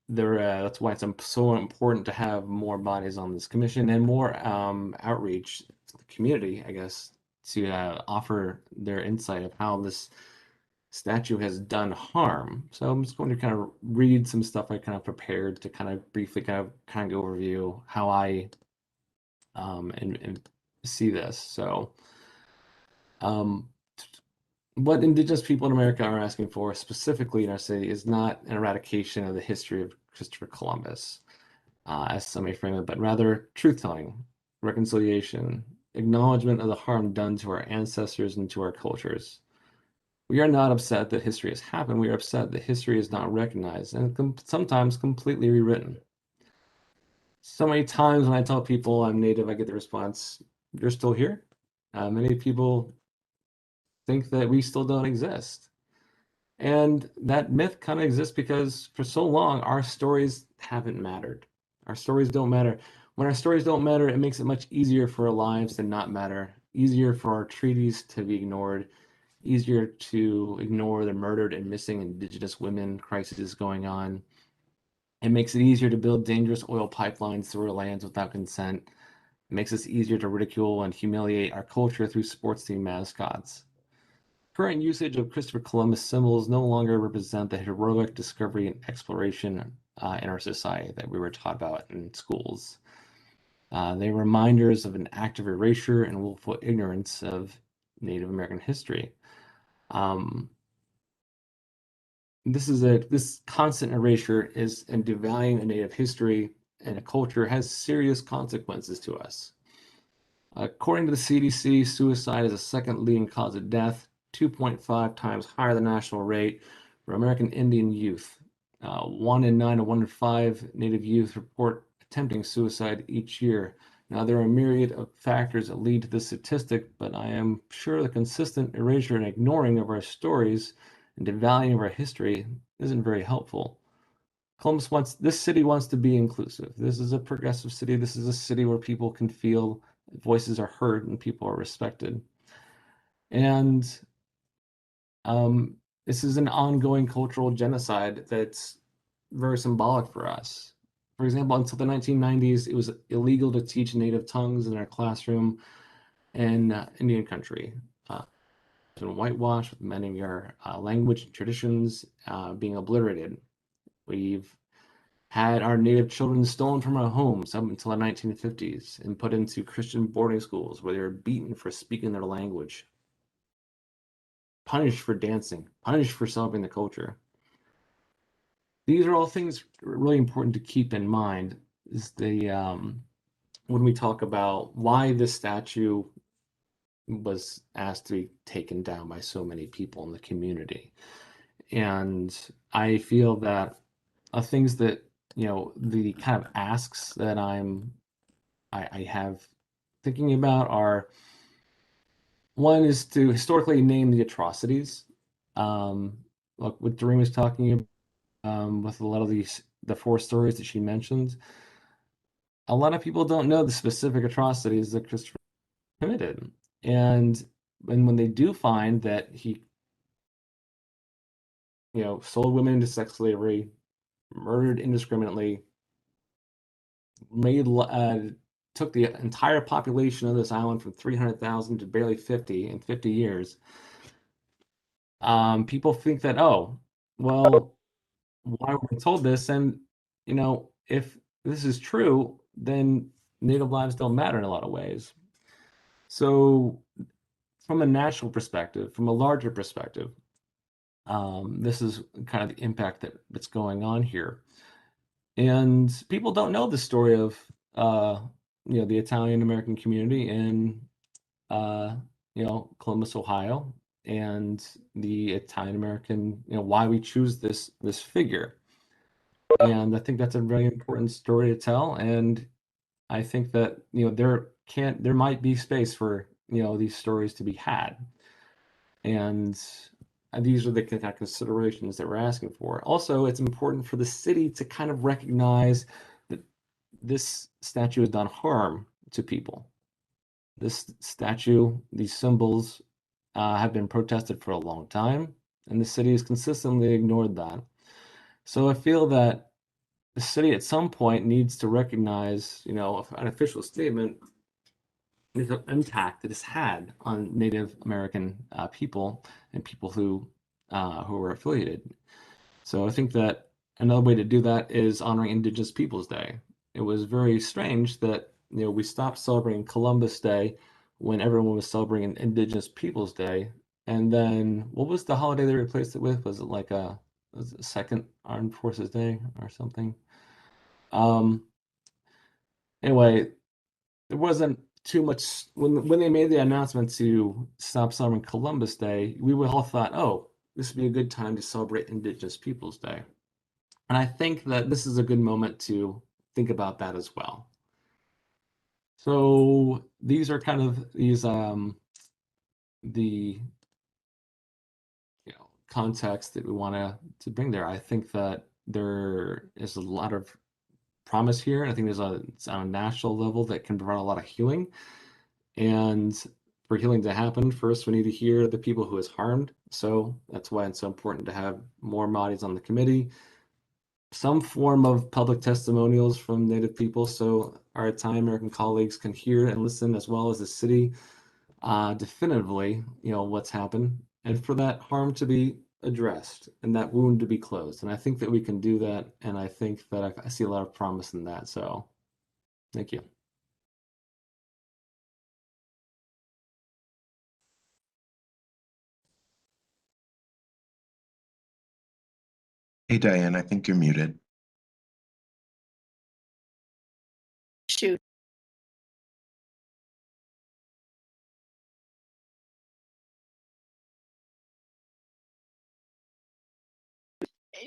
that's why it's so important to have more bodies on this commission and more outreach to the community, I guess, to offer their insight of how this statue has done harm. So I'm just going to kind of read some stuff I kind of prepared to kind of briefly kind of overview how I and see this. So what Indigenous people in America are asking for specifically in our city is not an eradication of the history of Christopher Columbus, as some may frame it, but rather truth-telling, reconciliation, acknowledgement of the harm done to our ancestors and to our cultures. We are not upset that history has happened. We are upset that history is not recognized and sometimes completely rewritten. So many times when I tell people I'm Native, I get the response, "You're still here?" Many people think that we still don't exist. And that myth kind of exists because for so long, our stories haven't mattered. Our stories don't matter. When our stories don't matter, it makes it much easier for our lives to not matter, easier for our treaties to be ignored, easier to ignore the murdered and missing Indigenous women crisis going on. It makes it easier to build dangerous oil pipelines through our lands without consent. It makes it easier to ridicule and humiliate our culture through sports team mascots. Current usage of Christopher Columbus symbols no longer represent the heroic discovery and exploration in our society that we were taught about in schools. They are reminders of an active erasure and willful ignorance of Native American history. This constant erasure and devaluing a Native history and a culture has serious consequences to us. According to the CDC, suicide is the second leading cause of death, 2.5 times higher than the national rate for American Indian youth. 1 in 9 to 1 in 5 Native youth report attempting suicide each year. Now, there are a myriad of factors that lead to this statistic, but I am sure the consistent erasure and ignoring of our stories and devaluing of our history isn't very helpful. This city wants to be inclusive. This is a progressive city. This is a city where people can feel voices are heard and people are respected. And this is an ongoing cultural genocide that's very symbolic for us. For example, until the 1990s, it was illegal to teach native tongues in our classroom in Indian country. It's been whitewashed with many of our language and traditions being obliterated. We've had our native children stolen from our homes up until the 1950s and put into Christian boarding schools where they were beaten for speaking their language, punished for dancing, punished for celebrating the culture. These are all things really important to keep in mind is when we talk about why this statue was asked to be taken down by so many people in the community. And I feel that things that, the kind of asks that I have thinking about are, one is to historically name the atrocities. Like what Doreen was talking about, with a lot of the 4 stories that she mentioned, a lot of people don't know the specific atrocities that Christopher committed. And when they do find that he, sold women into sex slavery, murdered indiscriminately, took the entire population of this island from 300,000 to barely 50 in 50 years, people think that, oh, well, why were we told this? And, if this is true, then Native lives don't matter in a lot of ways. So from a national perspective, from a larger perspective, this is kind of the impact that's going on here. And people don't know the story of, the Italian American community in, Columbus, Ohio, and the Italian American, why we choose this figure. And I think that's a very important story to tell. And I think that, there might be space for, these stories to be had. And these are the kind of considerations that we're asking for. Also, it's important for the city to kind of recognize that this statue has done harm to people. This statue, these symbols, have been protested for a long time, and the city has consistently ignored that. So I feel that the city at some point needs to recognize, an official statement, the impact that it's had on Native American people and people who are affiliated. So I think that another way to do that is honoring Indigenous Peoples Day. It was very strange that we stopped celebrating Columbus Day when everyone was celebrating Indigenous Peoples Day, and then what was the holiday they replaced it with? Was it like a Second Armed Forces Day or something? Anyway, there wasn't too much when they made the announcement to stop celebrating Columbus Day. We all thought, oh, this would be a good time to celebrate Indigenous Peoples Day. And I think that this is a good moment to think about that as well. So these are kind of the context that we want to bring there. I think that there is a lot of promise here. I think it's on a national level that can provide a lot of healing. And for healing to happen, first we need to hear the people who is harmed. So that's why it's so important to have more bodies on the committee, some form of public testimonials from Native people, so our Italian American colleagues can hear and listen, as well as the city, definitively, what's happened, and for that harm to be addressed and that wound to be closed. And I think that we can do that, and I think that I see a lot of promise in that. So thank you. Hey, Diane, I think you're muted. Shoot.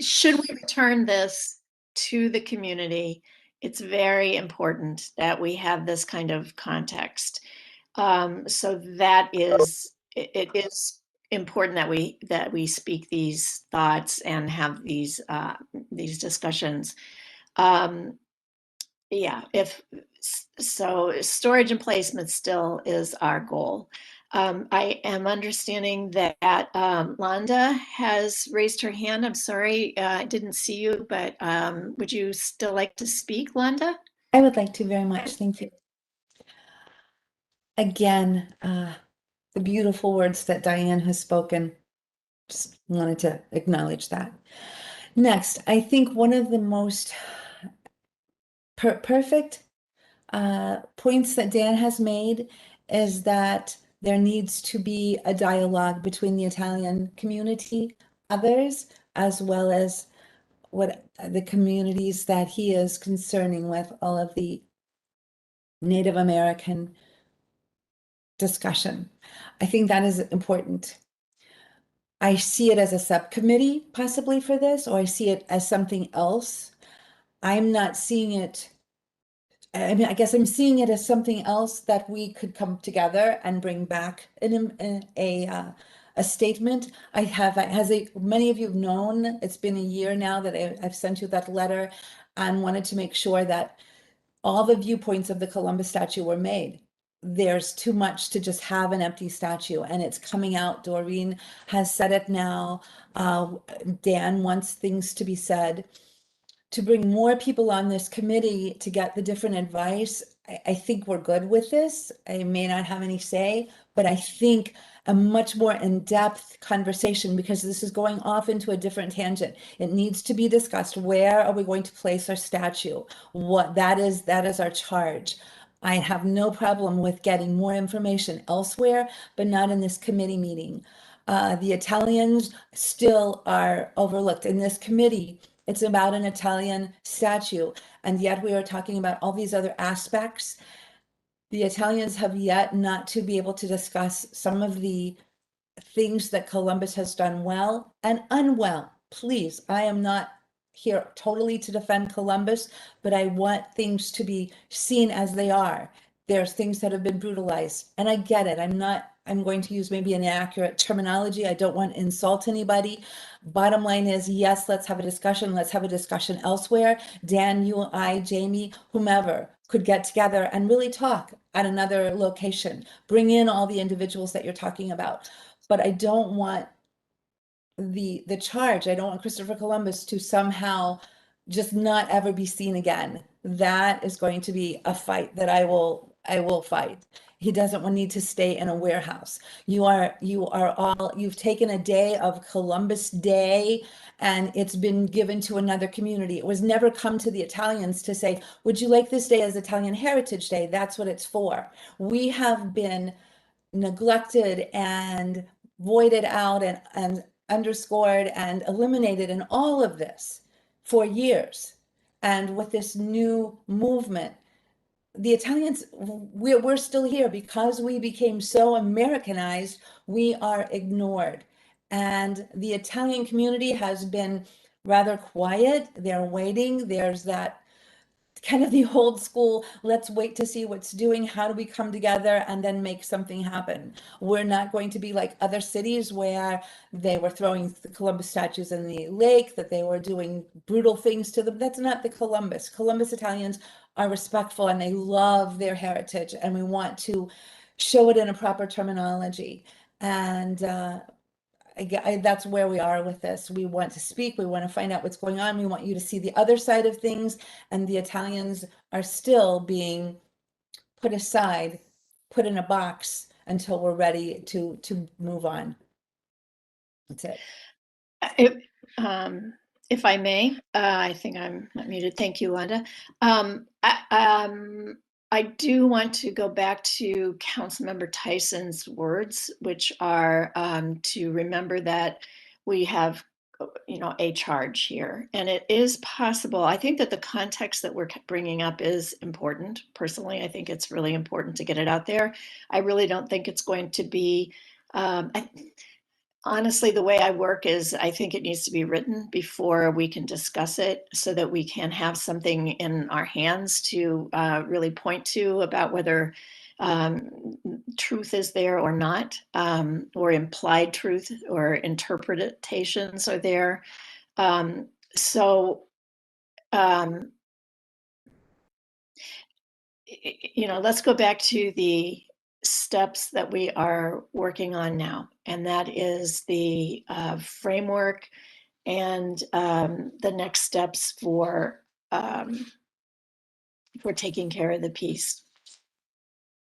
Should we return this to the community? It's very important that we have this kind of context. So that is, it is important that we speak these thoughts and have these discussions. Yeah, so storage and placement still is our goal. I am understanding that Londa has raised her hand. I'm sorry, I didn't see you, but would you still like to speak, Londa? I would like to very much. Thank you. Again, the beautiful words that Diane has spoken. Just wanted to acknowledge that. Next, I think one of the most perfect points that Dan has made is that there needs to be a dialogue between the Italian community, others, as well as what the communities that he is concerning with, all of the Native American discussion. I think that is important. I see it as a subcommittee possibly for this, or I see it as something else. I'm not seeing it. I mean, I guess I'm seeing it as something else that we could come together and bring back a statement. I have, many of you have known, it's been a year now that I've sent you that letter and wanted to make sure that all the viewpoints of the Columbus statue were made. There's too much to just have an empty statue, and it's coming out. Doreen has said it now. Dan wants things to be said. To bring more people on this committee to get the different advice, I think we're good with this. I may not have any say, but I think a much more in-depth conversation, because this is going off into a different tangent. It needs to be discussed. Where are we going to place our statue? What that is our charge. I have no problem with getting more information elsewhere, but not in this committee meeting. The Italians still are overlooked in this committee. It's about an Italian statue, and yet we are talking about all these other aspects. The Italians have yet not to be able to discuss some of the things that Columbus has done well and unwell. Please, I am not here totally to defend Columbus, but I want things to be seen as they are. There's things that have been brutalized, and I get it. I'm going to use maybe an inaccurate terminology. I don't want to insult anybody. Bottom line is, yes, let's have a discussion. Let's have a discussion elsewhere. Dan, you, I, Jamie, whomever could get together and really talk at another location. Bring in all the individuals that you're talking about. But I don't want the charge. I don't want Christopher Columbus to somehow just not ever be seen again. That is going to be a fight that I will fight. He doesn't need to stay in a warehouse. You've taken a day of Columbus Day and it's been given to another community. It was never come to the Italians to say, would you like this day as Italian Heritage Day? That's what it's for. We have been neglected and voided out and underscored and eliminated in all of this for years. And with this new movement, the Italians, we're still here because we became so Americanized, we are ignored. And the Italian community has been rather quiet. They're waiting. There's that kind of the old school, let's wait to see what's doing, how do we come together and then make something happen. We're not going to be like other cities where they were throwing the Columbus statues in the lake, that they were doing brutal things to them. That's not the Columbus. Columbus Italians are respectful and they love their heritage, and we want to show it in a proper terminology. And that's where we are with this. We want to speak. We want to find out what's going on. We want you to see the other side of things. And the Italians are still being put aside, put in a box until we're ready to move on. That's it. If I may, I think I'm not muted. Thank you, Wanda. I do want to go back to Councilmember Tyson's words, which are to remember that we have, a charge here, and it is possible. I think that the context that we're bringing up is important. Personally, I think it's really important to get it out there. I really don't think it's going to be. Honestly, the way I work is I think it needs to be written before we can discuss it, so that we can have something in our hands to really point to about whether truth is there or not, or implied truth or interpretations are there. Let's go back to the steps that we are working on now, and that is the framework and the next steps for taking care of the piece.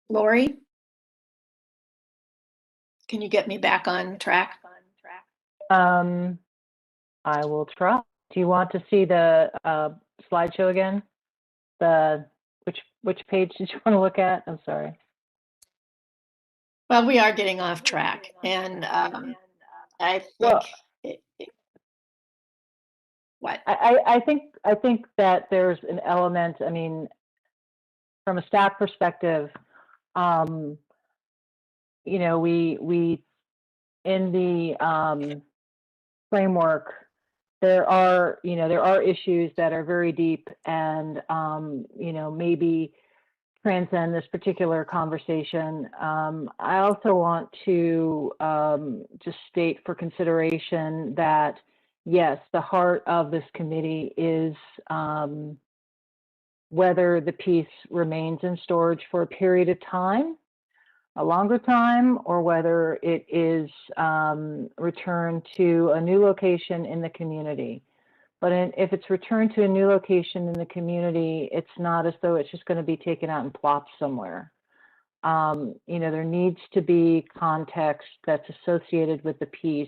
Lori, can you get me back on track? I will try. Do you want to see the slideshow again? Which page did you want to look at? I'm sorry. Well, we are getting off track, and I think Well, what? I think that there's an element. I mean, from a staff perspective, you know, we in the framework, there are issues that are very deep and you know, maybe transcend this particular conversation. I also want to just state for consideration that yes, the heart of this committee is whether the piece remains in storage for a period of time, a longer time, or whether it is returned to a new location in the community. But if it's returned to a new location in the community, it's not as though it's just going to be taken out and plopped somewhere. You know, there needs to be context that's associated with the piece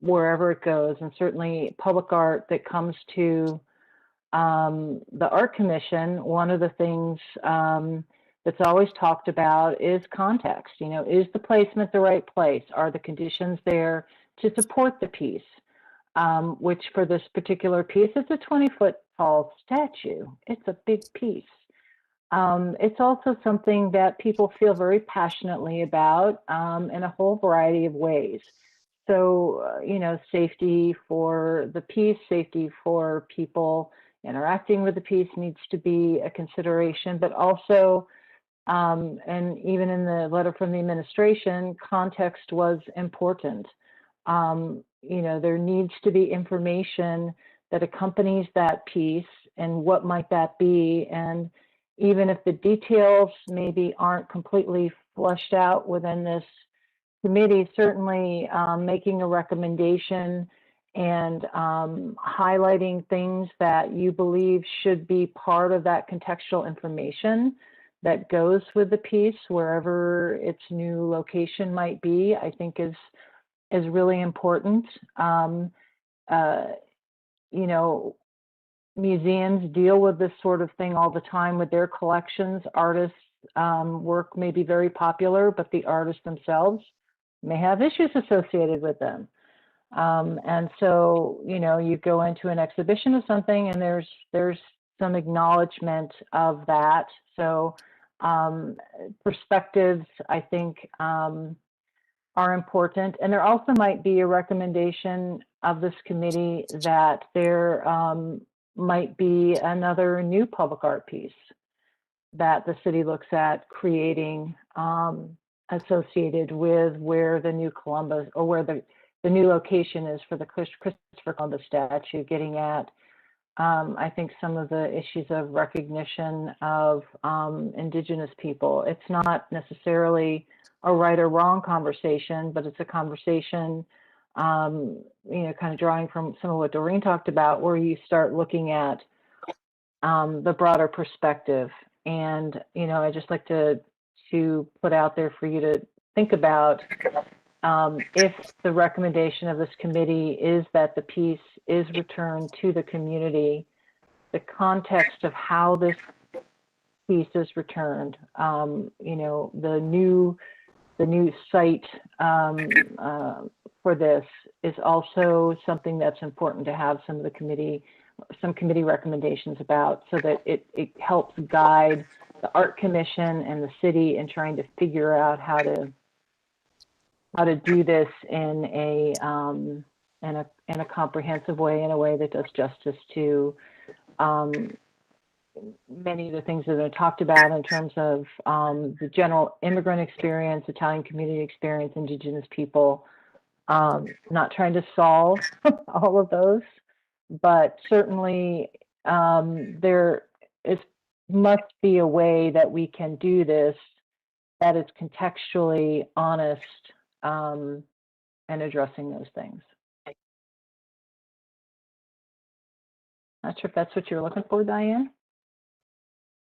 wherever it goes, and certainly public art that comes to the Art Commission. One of the things that's always talked about is context. You know, is the placement the right place? Are the conditions there to support the piece? Which for this particular piece, it's a 20-foot tall statue. It's a big piece. It's also something that people feel very passionately about in a whole variety of ways. So, you know, safety for the piece, safety for people interacting with the piece needs to be a consideration, but also, and even in the letter from the administration, context was important. You know, there needs to be information that accompanies that piece, and what might that be? And even if the details maybe aren't completely fleshed out within this committee, certainly making a recommendation and highlighting things that you believe should be part of that contextual information that goes with the piece, wherever its new location might be, I think is really important. You know, museums deal with this sort of thing all the time with their collections. Artists' work may be very popular, but the artists themselves may have issues associated with them. And so, you know, you go into an exhibition of something and there's some acknowledgement of that. So perspectives, I think, are important. And there also might be a recommendation of this committee that there might be another new public art piece that the city looks at creating associated with where the new Columbus, or where the new location is for the Christopher Columbus statue, getting at I think some of the issues of recognition of Indigenous people. It's not necessarily a right or wrong conversation, but it's a conversation, you know, kind of drawing from some of what Doreen talked about, where you start looking at the broader perspective. And, you know, I just like to put out there for you to think about if the recommendation of this committee is that the piece is returned to the community, the context of how this piece is returned, you know, the new site for this is also something that's important to have some committee recommendations about, so that it helps guide the Art Commission and the city in trying to figure out how to do this in a comprehensive way, in a way that does justice to many of the things that are talked about in terms of the general immigrant experience, Italian community experience, Indigenous people. Not trying to solve all of those, but certainly there is must be a way that we can do this that is contextually honest and addressing those things. Not sure if that's what you're looking for, Diane.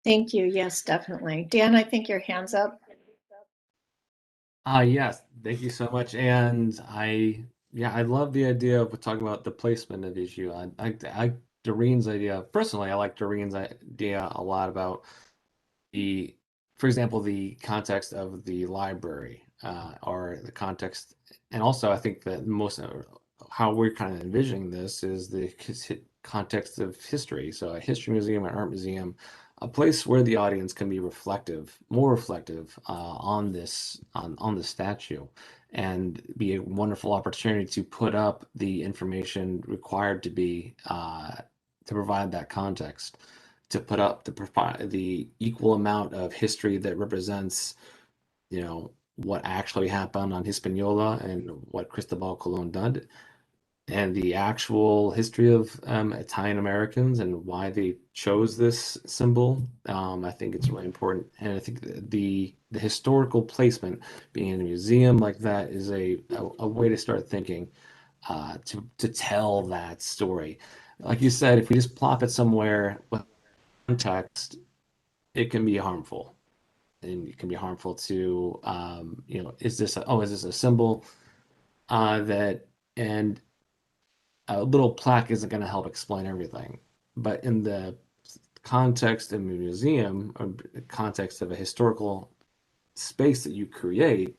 Thank you. Yes, definitely. Dan, I think your hand's up. Yes, thank you so much. And I love the idea of talking about the placement of issue. Doreen's idea, personally, I like Doreen's idea a lot about for example, the context of the library, or the context, and also I think that how we're kind of envisioning this is the context of history. So a history museum, an art museum, a place where the audience can be more reflective on the statue, and be a wonderful opportunity to put up the information required to provide that context, to provide the equal amount of history that represents, what actually happened on Hispaniola and what Cristobal Colon did, and the actual history of Italian Americans and why they chose this symbol. I think it's really important, and I think the historical placement, being in a museum like that, is a way to start thinking, to tell that story. Like you said, if we just plop it somewhere with context, it can be harmful, and it can be harmful to is this a symbol that, and a little plaque isn't going to help explain everything. But in the context of a museum, or context of a historical space that you create,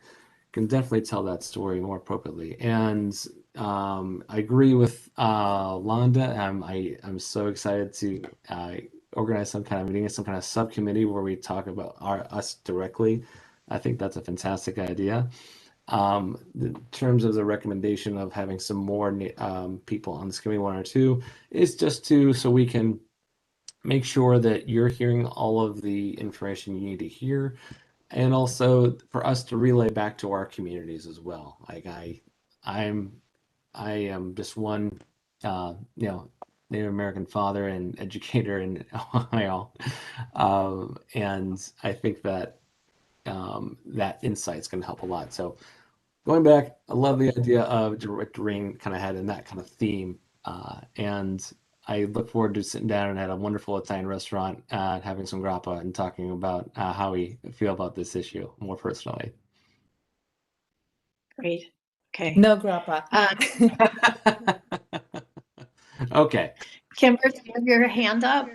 can definitely tell that story more appropriately. And I agree with Londa. I'm so excited to organize some kind of meeting, some kind of subcommittee where we talk about us directly. I think that's a fantastic idea. In terms of the recommendation of having some more people on this committee, 1 or 2, is just so we can make sure that you're hearing all of the information you need to hear, and also for us to relay back to our communities as well. Like I am just one, Native American father and educator in Ohio, and I think that that insight's going to help a lot. So going back, I love the idea of Doreen kind of had in that kind of theme, and I look forward to sitting down at a wonderful Italian restaurant, having some grappa and talking about how we feel about this issue more personally. Great. Okay. No grappa. Okay. Kimber, do you have your hand up?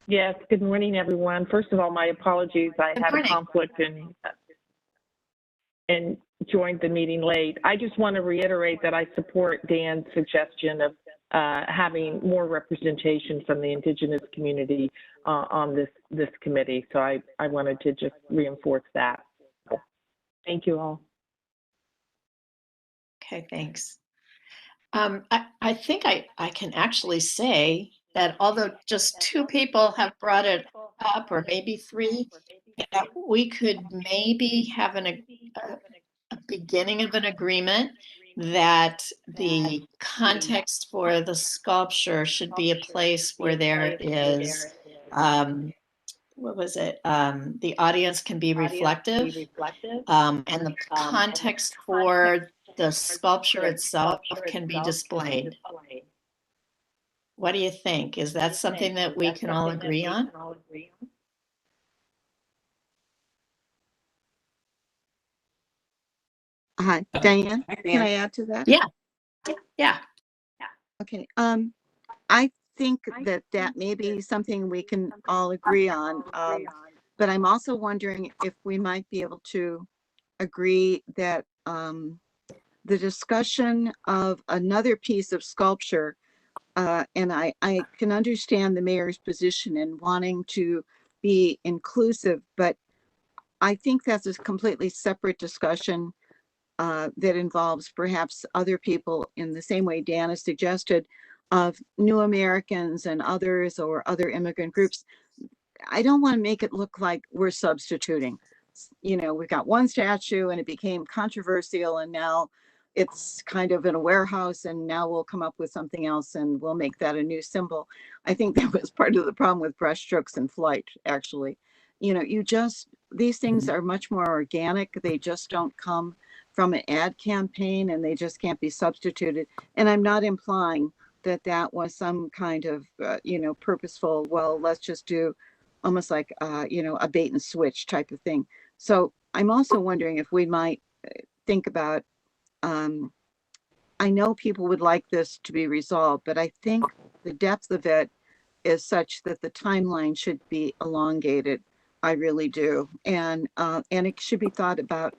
Yes, good morning, everyone. First of all, my apologies. I Good had morning. a conflict and joined the meeting late. I just want to reiterate that I support Dan's suggestion of having more representation from the Indigenous community on this committee. So I wanted to just reinforce that. Thank you all. Okay, thanks. I think I can actually say that although just 2 people have brought it up, or maybe 3, that we could maybe have a beginning of an agreement that the context for the sculpture should be a place where there is, what was it? The audience can be reflective, and the context for the sculpture itself can be displayed. What do you think? Is that something that we can all agree on? Diane, can I add to that? Yeah. Yeah. Okay. I think that may be something we can all agree on. But I'm also wondering if we might be able to agree that the discussion of another piece of sculpture, and I can understand the mayor's position in wanting to be inclusive, but I think that's a completely separate discussion that involves perhaps other people in the same way Dan has suggested, of New Americans and others, or other immigrant groups. I don't want to make it look like we're substituting. We've got one statue and it became controversial, and now it's kind of in a warehouse and now we'll come up with something else and we'll make that a new symbol. I think that was part of the problem with brushstrokes and flight, actually. You know, these things are much more organic. They just don't come from an ad campaign and they just can't be substituted. And I'm not implying that that was some kind of, purposeful, well, let's just do almost like, a bait and switch type of thing. So I'm also wondering if we might think about, I know people would like this to be resolved, but I think the depth of it is such that the timeline should be elongated. I really do. And it should be thought about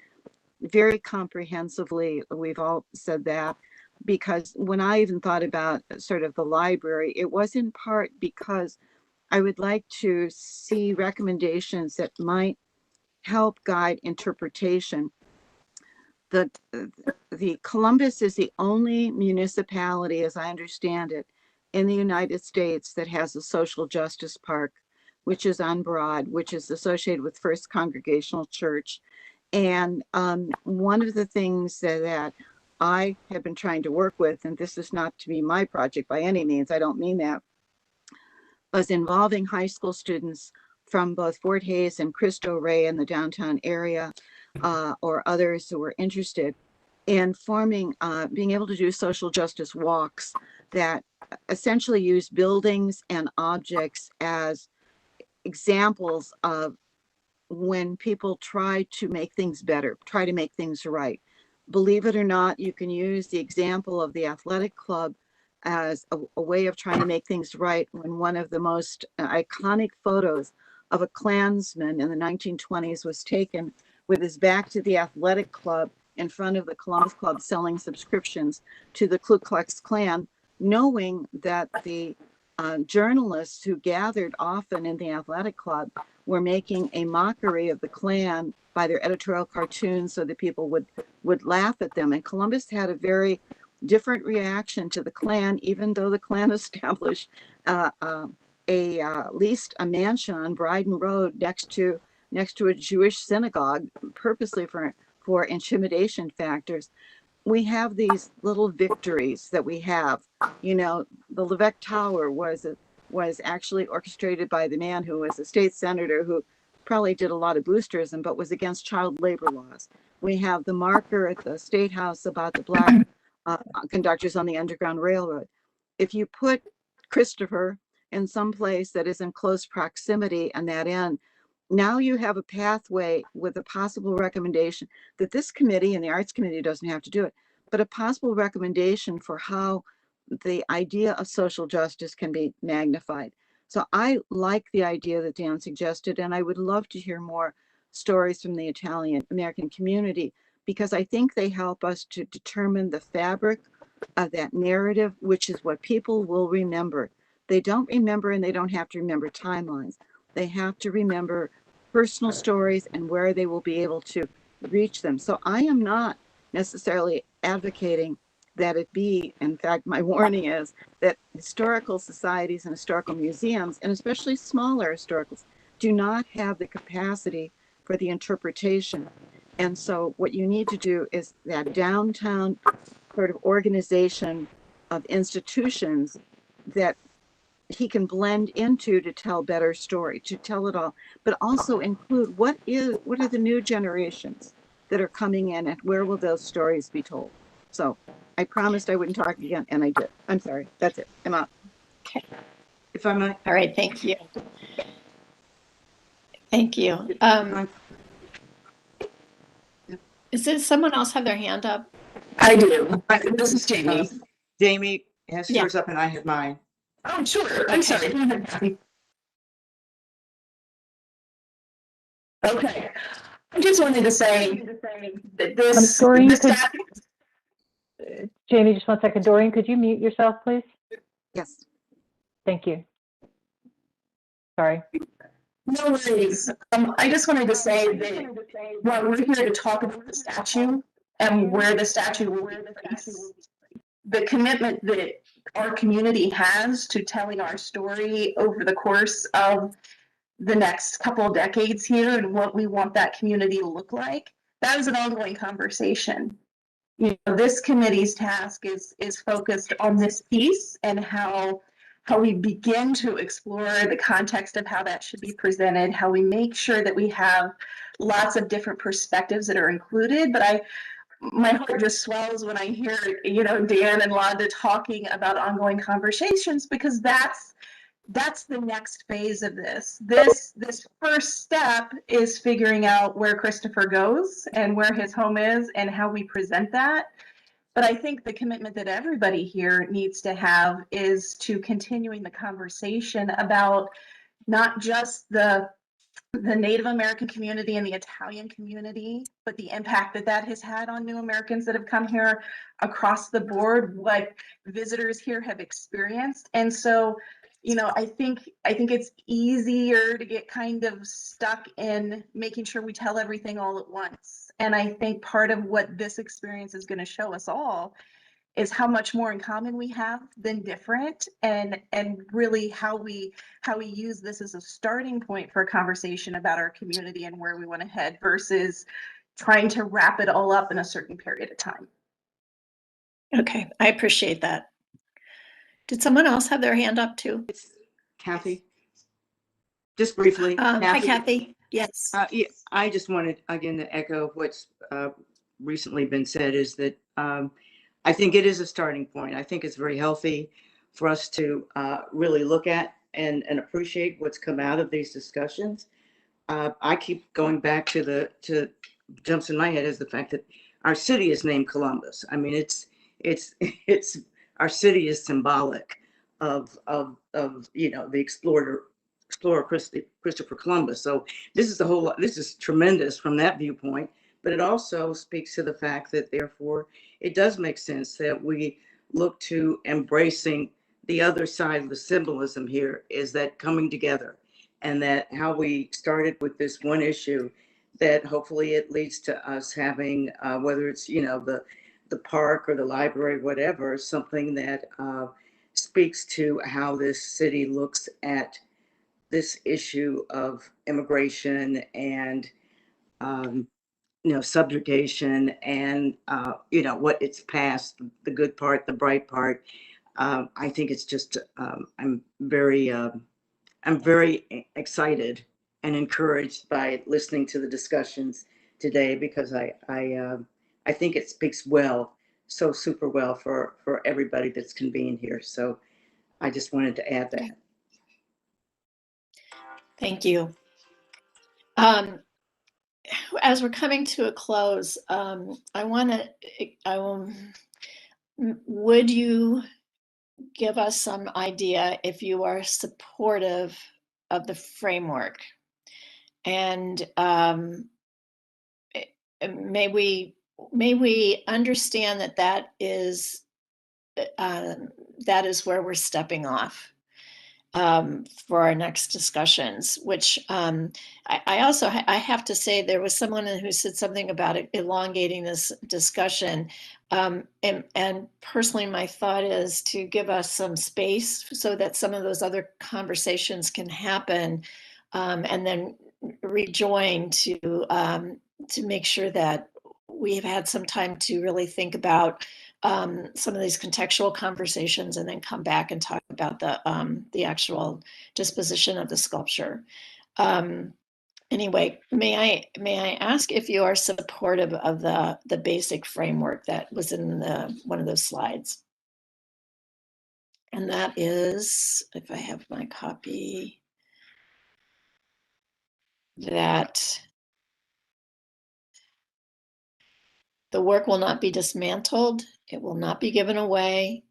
very comprehensively. We've all said that, because when I even thought about sort of the library, it was in part because I would like to see recommendations that might help guide interpretation. The Columbus is the only municipality, as I understand it, in the United States that has a social justice park, which is on Broad, which is associated with First Congregational Church. And one of the things that I have been trying to work with, and this is not to be my project by any means, I don't mean that, was involving high school students from both Fort Hays and Cristo Rey in the downtown area, or others who were interested in forming, being able to do social justice walks that essentially use buildings and objects as examples of when people try to make things better, try to make things right. Believe it or not, you can use the example of the athletic club as a way of trying to make things right, when one of the most iconic photos of a Klansman in the 1920s was taken with his back to the athletic club in front of the Columbus Club selling subscriptions to the Ku Klux Klan, knowing that the journalists who gathered often in the athletic club were making a mockery of the Klan by their editorial cartoons so that people would laugh at them. And Columbus had a very different reaction to the Klan, even though the Klan established leased a mansion on Bryden Road next to a Jewish synagogue, purposely for intimidation factors. We have these little victories that we have. You know, the Levesque Tower was actually orchestrated by the man who was a state senator who probably did a lot of boosterism, but was against child labor laws. We have the marker at the State House about the black conductors on the Underground Railroad. If you put Christopher in some place that is in close proximity and that end, now you have a pathway with a possible recommendation that this committee, and the Arts Committee doesn't have to do it, but a possible recommendation for how the idea of social justice can be magnified. So I like the idea that Dan suggested, and I would love to hear more stories from the Italian American community, because I think they help us to determine the fabric of that narrative, which is what people will remember. They don't remember, and they don't have to remember timelines. They have to remember personal stories and where they will be able to reach them. So I am not necessarily advocating that it be, in fact, my warning is that historical societies and historical museums, and especially smaller historicals, do not have the capacity for the interpretation. And so what you need to do is that downtown sort of organization of institutions that he can blend into to tell better story, to tell it all, but also include what are the new generations that are coming in, and where will those stories be told? So I promised I wouldn't talk again, and I did. I'm sorry. That's it. I'm out. Okay. If I might. All right. Thank you. Thank you. Is this someone else have their hand up? I do. This is Jamie. Jamie has Yeah. hers up and I have mine. Oh, sure. I'm sorry. Go ahead, Kathy. Okay. I just wanted to say that Doreen, this Jamie, just 1 second. Doreen, could you mute yourself, please? Yes. Thank you. Sorry. No worries. I just wanted to say that while we're here to talk about the statue and where the statue will be placed, the commitment that our community has to telling our story over the course of the next couple of decades here and what we want that community to look like, that is an ongoing conversation. this committee's task is focused on this piece and how we begin to explore the context of how that should be presented, how we make sure that we have lots of different perspectives that are included. But my heart just swells when I hear, Dan and Londa talking about ongoing conversations, because that's the next phase of this. This first step is figuring out where Christopher goes and where his home is and how we present that. But I think the commitment that everybody here needs to have is to continuing the conversation about not just the Native American community and the Italian community, but the impact that has had on new Americans that have come here across the board, what visitors here have experienced. And so, I think it's easier to get kind of stuck in making sure we tell everything all at once. And I think part of what this experience is going to show us all is how much more in common we have than different, and really how we use this as a starting point for a conversation about our community and where we want to head, versus trying to wrap it all up in a certain period of time. Okay, I appreciate that. Did someone else have their hand up too? It's Kathy. Just briefly. Hi, Kathy. Yes. Yeah, I just wanted, again, to echo what's recently been said, is that I think it is a starting point. I think it's very healthy for us to really look at and appreciate what's come out of these discussions. I keep going back to jumps in my head is the fact that our city is named Columbus. I mean, it's our city is symbolic of the explorer Christopher Columbus. So this is tremendous from that viewpoint, but it also speaks to the fact that therefore it does make sense that we look to embracing the other side of the symbolism here, is that coming together, and that how we started with this one issue, that hopefully it leads to us having, whether it's, the park or the library, whatever, something that speaks to how this city looks at this issue of immigration and, subjugation and, what it's past, the good part, the bright part. I think it's just, I'm very excited and encouraged by listening to the discussions today, because I think it speaks so super well for everybody that's convened here. So I just wanted to add that. Thank you. As we're coming to a close, would you give us some idea if you are supportive of the framework? And may we understand that is where we're stepping off for our next discussions, which I have to say, there was someone who said something about elongating this discussion. And personally, my thought is to give us some space so that some of those other conversations can happen, and then rejoin to make sure that we've had some time to really think about some of these contextual conversations, and then come back and talk about the actual disposition of the sculpture. Anyway, may I ask if you are supportive of the basic framework that was in one of those slides? And that is, if I have my copy, that the work will not be dismantled, it will not be given away.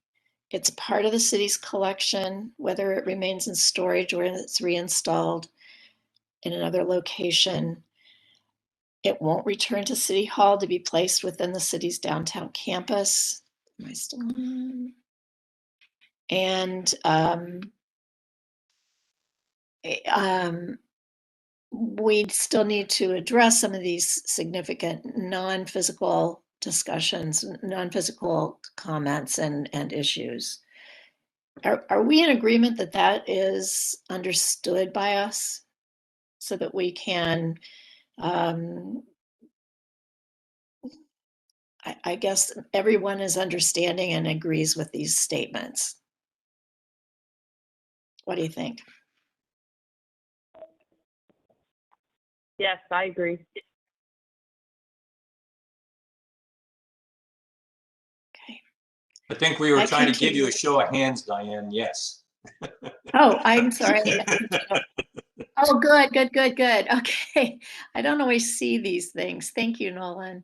It's part of the city's collection, whether it remains in storage or it's reinstalled in another location. It won't return to City Hall to be placed within the city's downtown campus. Am I still on? And we still need to address some of these significant non-physical discussions, non-physical comments and issues. Are we in agreement that is understood by us, so that we can, I I guess everyone is understanding and agrees with these statements. What do you think? Yes, I agree. Okay. I think we were I trying to give you a continue. show of hands, Diane. Yes. Oh, I'm sorry. Oh, good, good, good, good. Okay. I don't always see these things. Thank you, Nolan.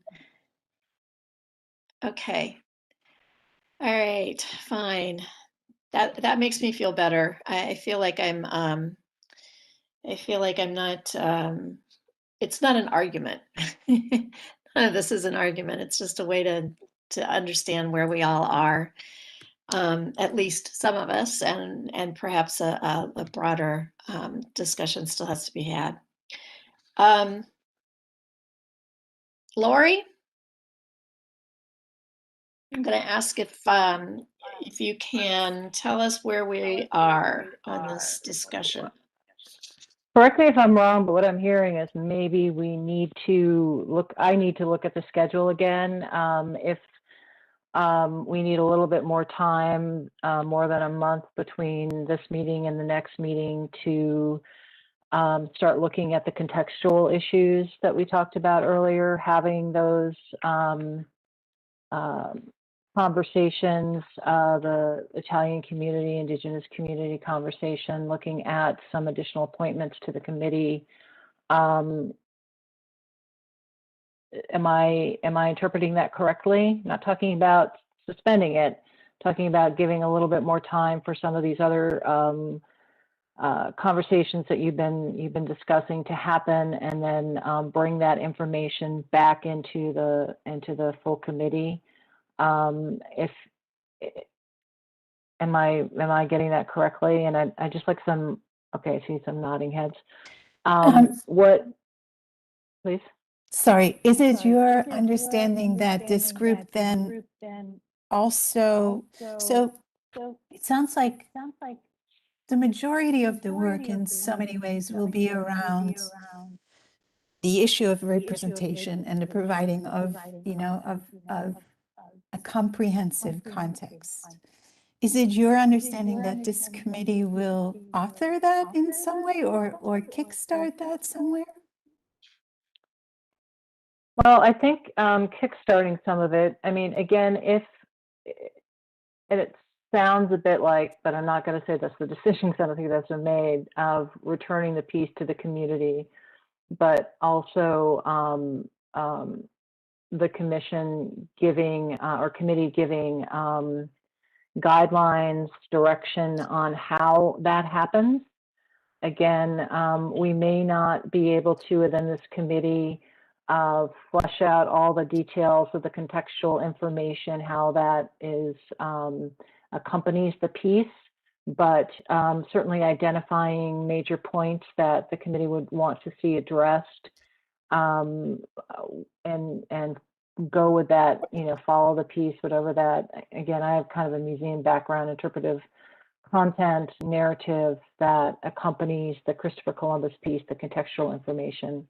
Okay. All right, fine. That makes me feel better. I feel like I'm not it's not an argument. None of this is an argument. It's just a way to understand where we all are. At least some of us, and perhaps a broader discussion still has to be had. Lori, I'm going to ask if you can tell us where we are on this discussion. Correct me if I'm wrong, but what I'm hearing is maybe we need to look, I need to look at the schedule again. If we need a little bit more time, more than a month between this meeting and the next meeting to start looking at the contextual issues that we talked about earlier, having those conversations, the Italian community, Indigenous community conversation, looking at some additional appointments to the committee. Am I interpreting that correctly? Not talking about suspending it, talking about giving a little bit more time for some of these other conversations that you've been discussing to happen, and then bring that information back into the full committee. If am I getting that correctly? And I just like some. Okay, I see some nodding heads. What? Please. Sorry, is it your understanding that this group then also, so it sounds like the majority of the work in so many ways will be around the issue of representation and the providing of, of a comprehensive context. Is it your understanding that this committee will author that in some way or kickstart that somewhere? Well, I think kickstarting some of it. I mean, again, and it sounds a bit like, but I'm not going to say that's the decision because I don't think that's been made, of returning the piece to the community, but also the commission giving or committee giving guidelines, direction on how that happens. Again, we may not be able to, within this committee, flesh out all the details of the contextual information, how that is accompanies the piece, but certainly identifying major points that the committee would want to see addressed, and go with that, follow the piece, whatever that. Again, I have kind of a museum background, interpretive content narrative that accompanies the Christopher Columbus piece, the contextual information.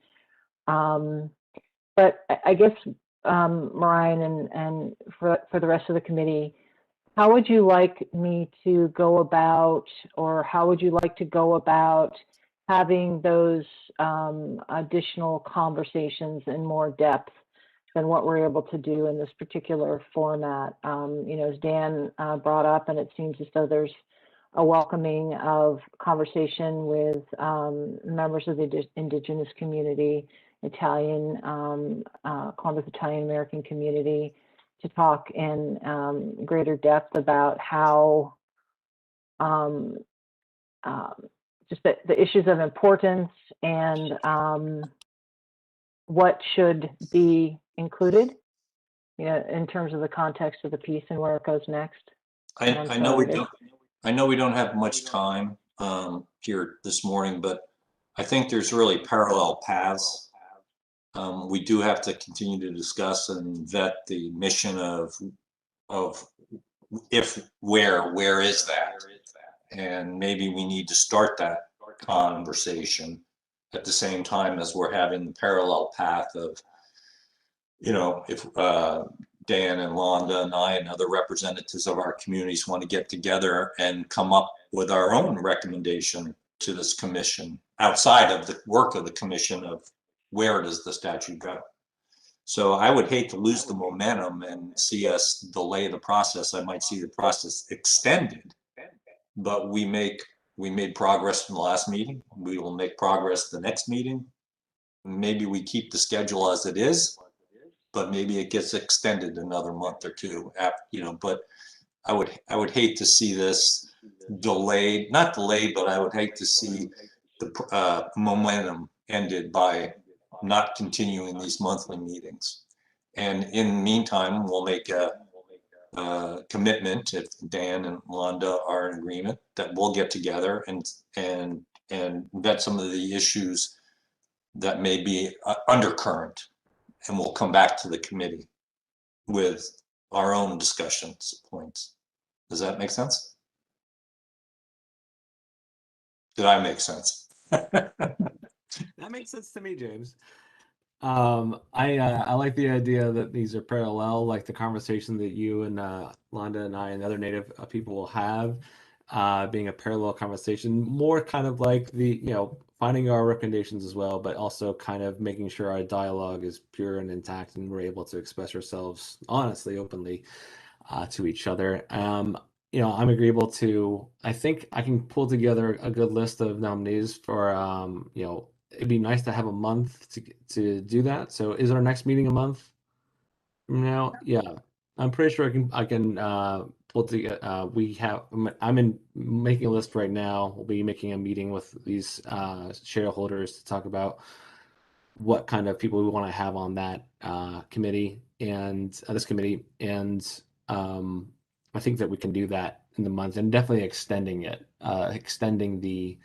But I guess, Marian, and for the rest of the committee, how would you like me to go about, or how would you like to go about having those additional conversations in more depth than what we're able to do in this particular format? As Dan brought up, and it seems as though there's a welcoming of conversation with members of the Indigenous community, Italian, Columbus Italian American community, to talk in greater depth about how just the issues of importance and what should be included, in terms of the context of the piece and where it goes next. I know we don't have much time here this morning, but I think there's really parallel paths. We do have to continue to discuss and vet the mission of where is that? And maybe we need to start that conversation at the same time as we're having the parallel path of, if Dan and Londa and I and other representatives of our communities want to get together and come up with our own recommendation to this commission outside of the work of the commission of where does the statute go. So I would hate to lose the momentum and see us delay the process. I might see the process extended, but we made progress from the last meeting. We will make progress the next meeting. Maybe we keep the schedule as it is, but maybe it gets extended another month or two. But I would hate to see this delayed, not delayed, but I would hate to see the momentum ended by not continuing these monthly meetings. And in the meantime, we'll make a commitment, if Dan and Londa are in agreement, that we'll get together and vet some of the issues that may be undercurrent, and we'll come back to the committee with our own discussions points. Does that make sense? Did I make sense? That makes sense to me, James. I like the idea that these are parallel, like the conversation that you and Londa and I and other Native people will have, being a parallel conversation, more kind of like the, finding our recommendations as well, but also kind of making sure our dialogue is pure and intact and we're able to express ourselves honestly, openly to each other. I'm agreeable to, I think I can pull together a good list of nominees for, it'd be nice to have a month to do that. So is our next meeting a month from now? Yeah, I'm pretty sure I can pull together. I'm making a list right now. We'll be making a meeting with these shareholders to talk about what kind of people we want to have on that committee and this committee. And I think that we can do that in the month, and definitely extending it, extending the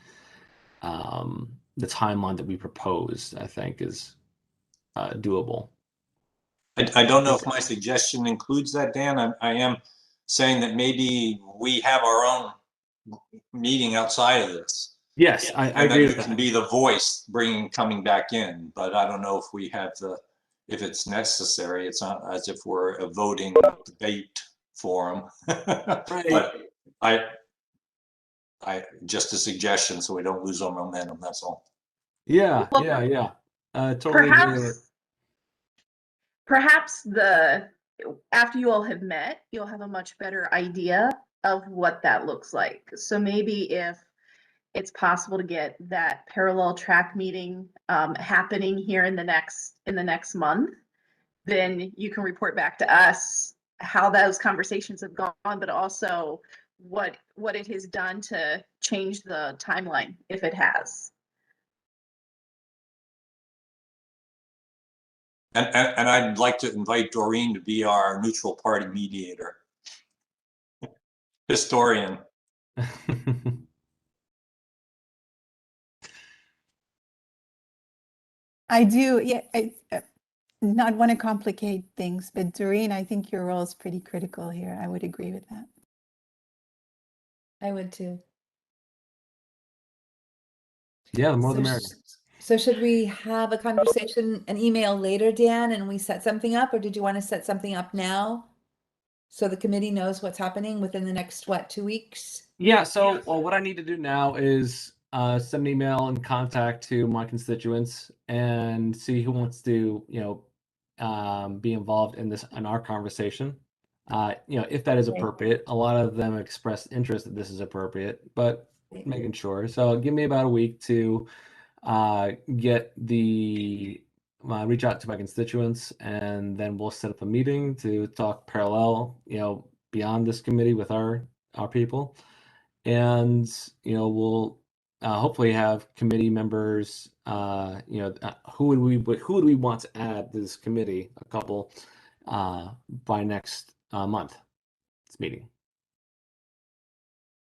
timeline that we proposed, I think is doable. I don't know if my suggestion includes that, Dan. I am saying that maybe we have our own meeting outside of this. Yes, I agree with that. You can that. be the voice coming back in, but I don't know if we have if it's necessary. It's not as if we're a voting debate forum. Right. But I just a suggestion so we don't lose our momentum. That's all. Yeah. Totally agree with it. Perhaps after you all have met, you'll have a much better idea of what that looks like. So maybe if it's possible to get that parallel track meeting happening here in the next month, then you can report back to us how those conversations have gone, but also what it has done to change the timeline, if it has. And I'd like to invite Doreen to be our neutral party mediator, historian. I do, yeah. I not want to complicate things, but Doreen, I think your role is pretty critical here. I would agree with that. I would too. Yeah, the more the merrier. So should we have a conversation, an email later, Dan, and we set something up, or did you want to set something up now? So the committee knows what's happening within the next, 2 weeks? Yeah, so what I need to do now is send an email and contact to my constituents and see who wants to, be involved in our conversation. If that is appropriate. A lot of them expressed interest that this is appropriate, but making sure. So give me about a week to reach out to my constituents, and then we'll set up a meeting to talk parallel, beyond this committee with our people. And, we'll hopefully have committee members, who would we want to add to this committee, a couple, by next month's meeting.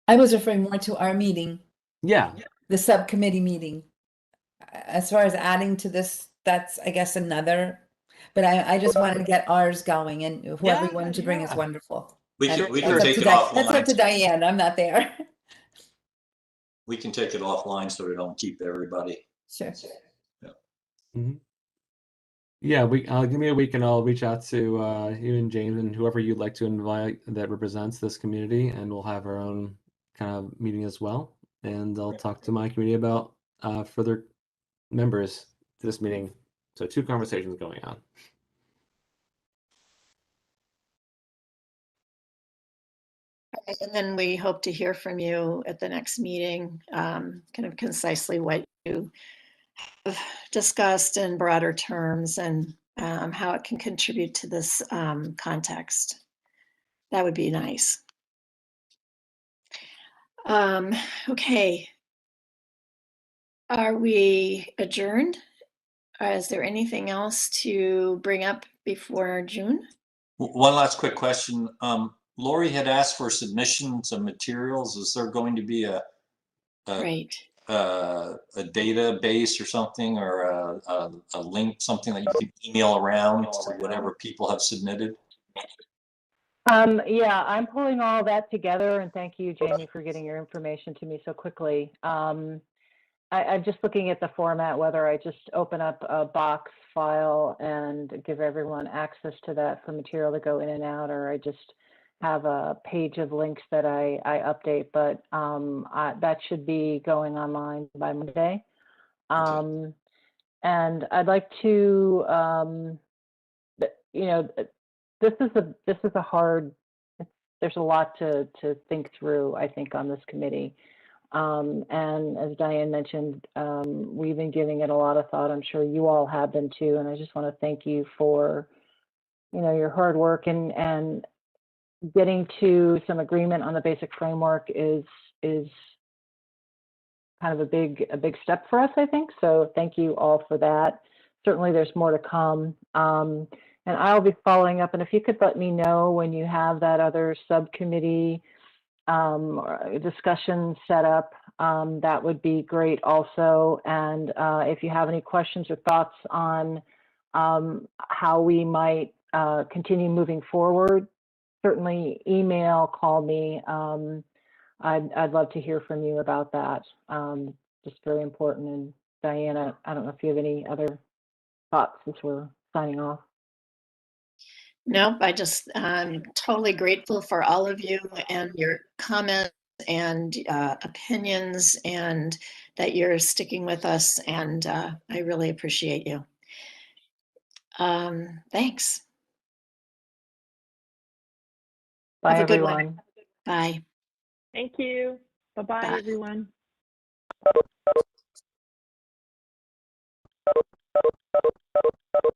I was referring more to our meeting. Yeah. The subcommittee meeting. As far as adding to this, that's, I guess, another, but I just wanted to get ours going, and whoever you wanted to bring is wonderful. We can take it That's up offline. to Diane, I'm not there. We can take it offline so we don't keep everybody. Sure. Yeah. Mm-hmm. Yeah, give me a week and I'll reach out to you and James and whoever you'd like to invite that represents this community, and we'll have our own kind of meeting as well. And I'll talk to my community about further members to this meeting. So 2 conversations going on. And then we hope to hear from you at the next meeting, kind of concisely what you have discussed in broader terms and how it can contribute to this context. That would be nice. Okay. Are we adjourned? Is there anything else to bring up before June? One last quick question. Lori had asked for submissions of materials. Is there going to be a Right. database or something, or a link, something that you can email around to whatever people have submitted? Yeah, I'm pulling all that together, and thank you, Jamie, for getting your information to me so quickly. I'm just looking at the format, whether I just open up a box file and give everyone access to that for material to go in and out, or I just have a page of links that I update, but that should be going online by Monday. Okay. And I'd like to, this is a hard, there's a lot to think through, I think, on this committee. And as Diane mentioned, we've been giving it a lot of thought. I'm sure you all have been too. And I just want to thank you for, your hard work and getting to some agreement on the basic framework is kind of a big step for us, I think. So thank you all for that. Certainly there's more to come. And I'll be following up. And if you could let me know when you have that other subcommittee discussion set up, that would be great also. And if you have any questions or thoughts on how we might continue moving forward, certainly email, call me. I'd love to hear from you about that. Just very important. And Diana, I don't know if you have any other thoughts as we're signing off. Nope, I'm totally grateful for all of you and your comments and opinions, and that you're sticking with us, and I really appreciate you. Thanks. Bye, Have a good everyone. one. Bye. Thank you. Bye-bye, Bye. everyone.